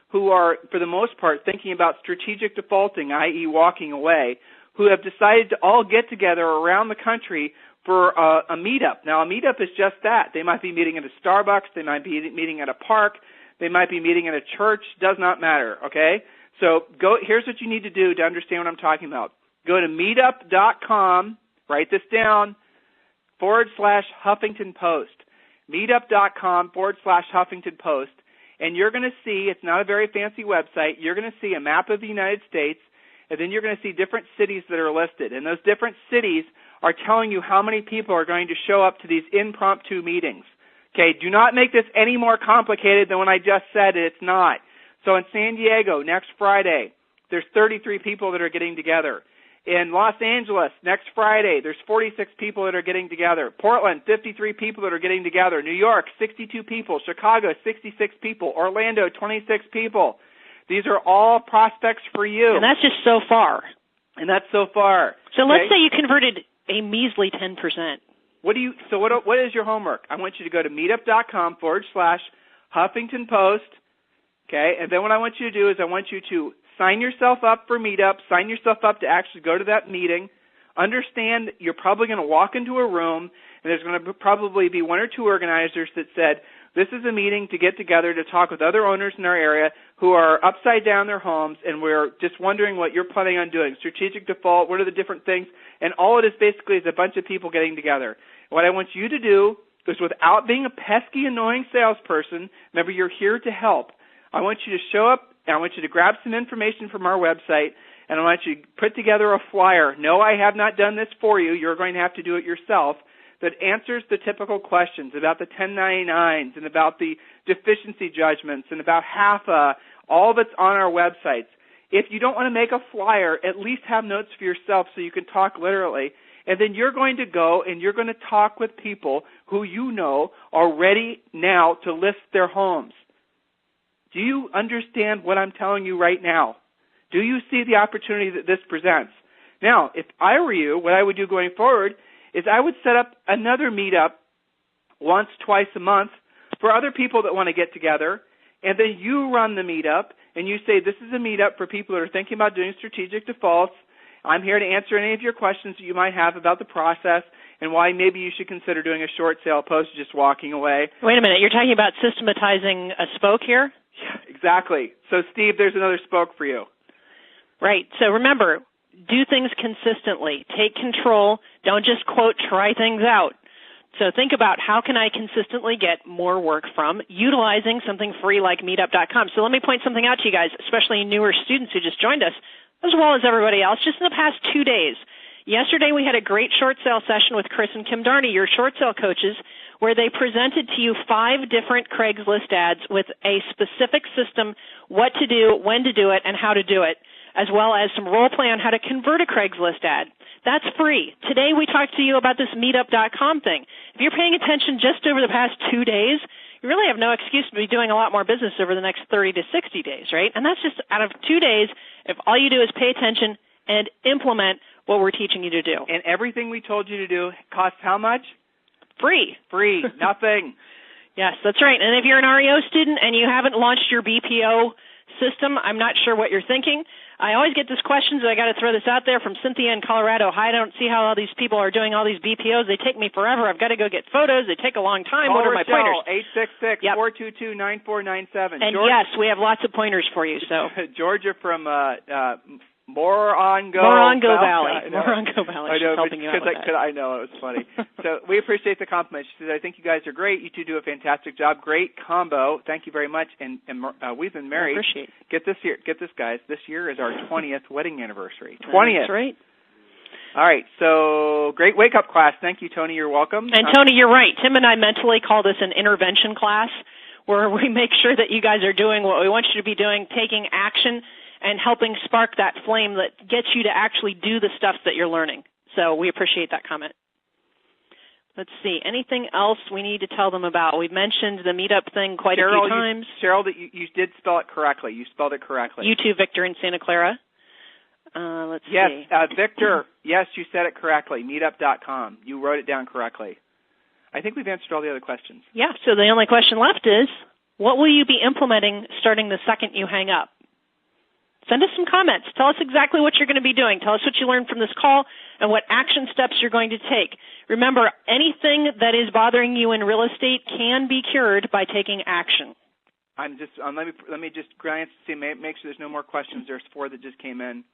who are, for the most part, thinking about strategic defaulting, i.e. walking away, who have decided to all get together around the country for a meetup. Now, a meetup is just that. They might be meeting at a Starbucks. They might be meeting at a park. They might be meeting at a church. Does not matter, okay? So here's what you need to do to understand what I'm talking about. Go to meetup.com, write this down, /Huffington Post. Meetup.com /Huffington Post. And you're going to see, it's not a very fancy website, you're going to see a map of the United States, and then you're going to see different cities that are listed. And those different cities are telling you how many people are going to show up to these impromptu meetings. Okay, do not make this any more complicated than when I just said it. It's not. So in San Diego, next Friday, there's 33 people that are getting together. In Los Angeles, next Friday, there's 46 people that are getting together. Portland, 53 people that are getting together. New York, 62 people. Chicago, 66 people. Orlando, 26 people. These are all prospects for you. And that's just so far. And that's so far. So let's say you converted a measly 10%. What is your homework? I want you to go to meetup.com /Huffington Post. Okay, and then what I want you to do is I want you to sign yourself up for Meetup, sign yourself up to actually go to that meeting. Understand you're probably going to walk into a room, and there's going to probably be one or two organizers that said, this is a meeting to get together to talk with other owners in our area who are upside down their homes, and we're just wondering what you're planning on doing. Strategic default, what are the different things? And all it is basically is a bunch of people getting together. What I want you to do is, without being a pesky, annoying salesperson, remember you're here to help. I want you to show up, and I want you to grab some information from our website, and I want you to put together a flyer. No, I have not done this for you. You're going to have to do it yourself. That answers the typical questions about the 1099s and about the deficiency judgments and about HAFA, all that's on our websites. If you don't want to make a flyer, at least have notes for yourself so you can talk literally. And then you're going to go and you're going to talk with people who you know are ready now to list their homes. Do you understand what I'm telling you right now? Do you see the opportunity that this presents? Now, if I were you, what I would do going forward is I would set up another meetup once, twice a month for other people that want to get together, and then you run the meetup, and you say, this is a meetup for people that are thinking about doing strategic defaults. I'm here to answer any of your questions that you might have about the process and why maybe you should consider doing a short sale opposed to just walking away. Wait a minute. You're talking about systematizing a spoke here? Yeah, exactly. So, Steve, there's another spoke for you. Right. So remember, do things consistently. Take control. Don't just, quote, try things out. So think about how can I consistently get more work from utilizing something free like meetup.com. So let me point something out to you guys, especially newer students who just joined us, as well as everybody else, just in the past 2 days. Yesterday we had a great short sale session with Chris and Kim Darney, your short sale coaches, where they presented to you 5 different Craigslist ads with a specific system, what to do, when to do it, and how to do it, as well as some role play on how to convert a Craigslist ad. That's free. Today we talked to you about this meetup.com thing. If you're paying attention just over the past 2 days, you really have no excuse to be doing a lot more business over the next 30 to 60 days, right? And that's just out of 2 days if all you do is pay attention and implement what we're teaching you to do. And everything we told you to do costs how much? Free. Free. Nothing. Yes, that's right. And if you're an REO student and you haven't launched your BPO system, I'm not sure what you're thinking. I always get these questions, and I got to throw this out there from Cynthia in Colorado. Hi, I don't see how all these people are doing all these BPOs. They take me forever. I've got to go get photos. They take a long time. Call what are my pointers? 866-422-9497. And yes, we have lots of pointers for you. So Georgia from Morongo Valley. I She's know, helping you out with that. I know, it was funny. So we appreciate the compliment. She says, I think you guys are great. You two do a fantastic job. Great combo. Thank you very much. And we've been married. Get this, guys. This year is our 20th wedding anniversary. 20th. That's right. All right, so great wake-up class. Thank you, Tony. You're welcome. And Tony, you're right. Tim and I mentally call this an intervention class, where we make sure that you guys are doing what we want you to be doing, taking action, and helping spark that flame that gets you to actually do the stuff that you're learning. So we appreciate that comment. Let's see. Anything else we need to tell them about? We've mentioned the meetup thing quite a few times. Cheryl, you did spell it correctly. You spelled it correctly. You too, Victor in Santa Clara. Let's see. Yes, Victor, yes, you said it correctly, meetup.com. You wrote it down correctly. I think we've answered all the other questions. Yeah, so the only question left is, what will you be implementing starting the second you hang up? Send us some comments. Tell us exactly what you're going to be doing. Tell us what you learned from this call and what action steps you're going to take. Remember, anything that is bothering you in real estate can be cured by taking action. I'm just let me just glance to see, make sure there's no more questions. There's 4 that just came in.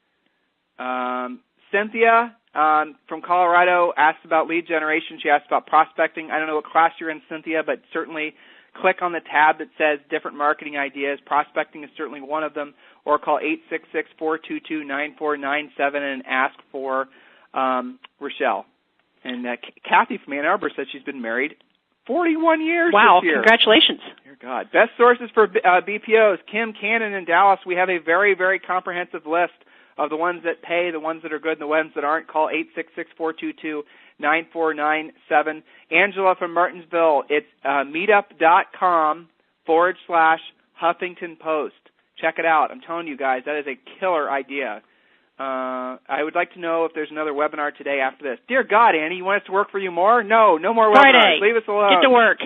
Cynthia from Colorado asked about lead generation. She asked about prospecting. I don't know what class you're in, Cynthia, but certainly click on the tab that says different marketing ideas. Prospecting is certainly one of them, or call 866-422-9497 and ask for Rochelle. And Kathy from Ann Arbor said she's been married 41 years Wow, this year. Congratulations. Dear God. Best sources for BPOs. Kim Cannon in Dallas. We have a very, very comprehensive list of the ones that pay, the ones that are good, and the ones that aren't. Call 866-422-9497. Angela from Martinsville, it's meetup.com/Huffington Post. Check it out. I'm telling you guys, that is a killer idea. I would like to know if there's another webinar today after this. Dear God, Annie, you want us to work for you more? No more Friday. webinars. Leave us alone. Get to work.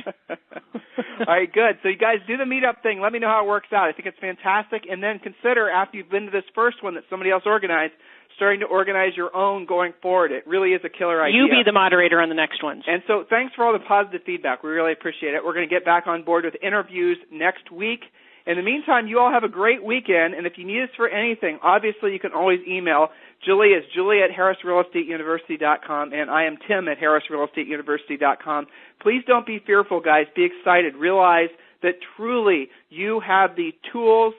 All right, good. So you guys do the meetup thing. Let me know how it works out. I think it's fantastic. And then consider, after you've been to this first one that somebody else organized, starting to organize your own going forward. It really is a killer idea. You be the moderator on the next ones. And so thanks for all the positive feedback. We really appreciate it. We're going to get back on board with interviews next week. In the meantime, you all have a great weekend, and if you need us for anything, obviously you can always email. Julie is julie@harrisrealestateuniversity.com, and I am Tim at harrisrealestateuniversity.com. Please don't be fearful, guys. Be excited. Realize that truly you have the tools,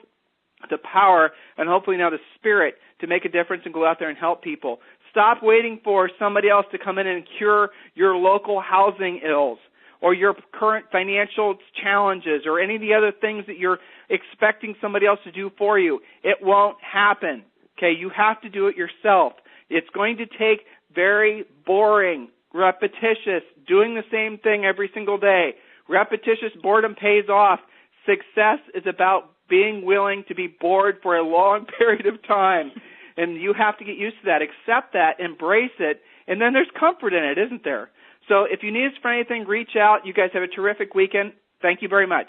the power, and hopefully now the spirit to make a difference and go out there and help people. Stop waiting for somebody else to come in and cure your local housing ills or your current financial challenges or any of the other things that you're expecting somebody else to do for you. It won't happen. Okay, you have to do it yourself. It's going to take very boring, repetitious, doing the same thing every single day. Repetitious boredom pays off. Success is about being willing to be bored for a long period of time. And you have to get used to that. Accept that, embrace it, and then there's comfort in it, isn't there? So if you need us for anything, reach out. You guys have a terrific weekend. Thank you very much.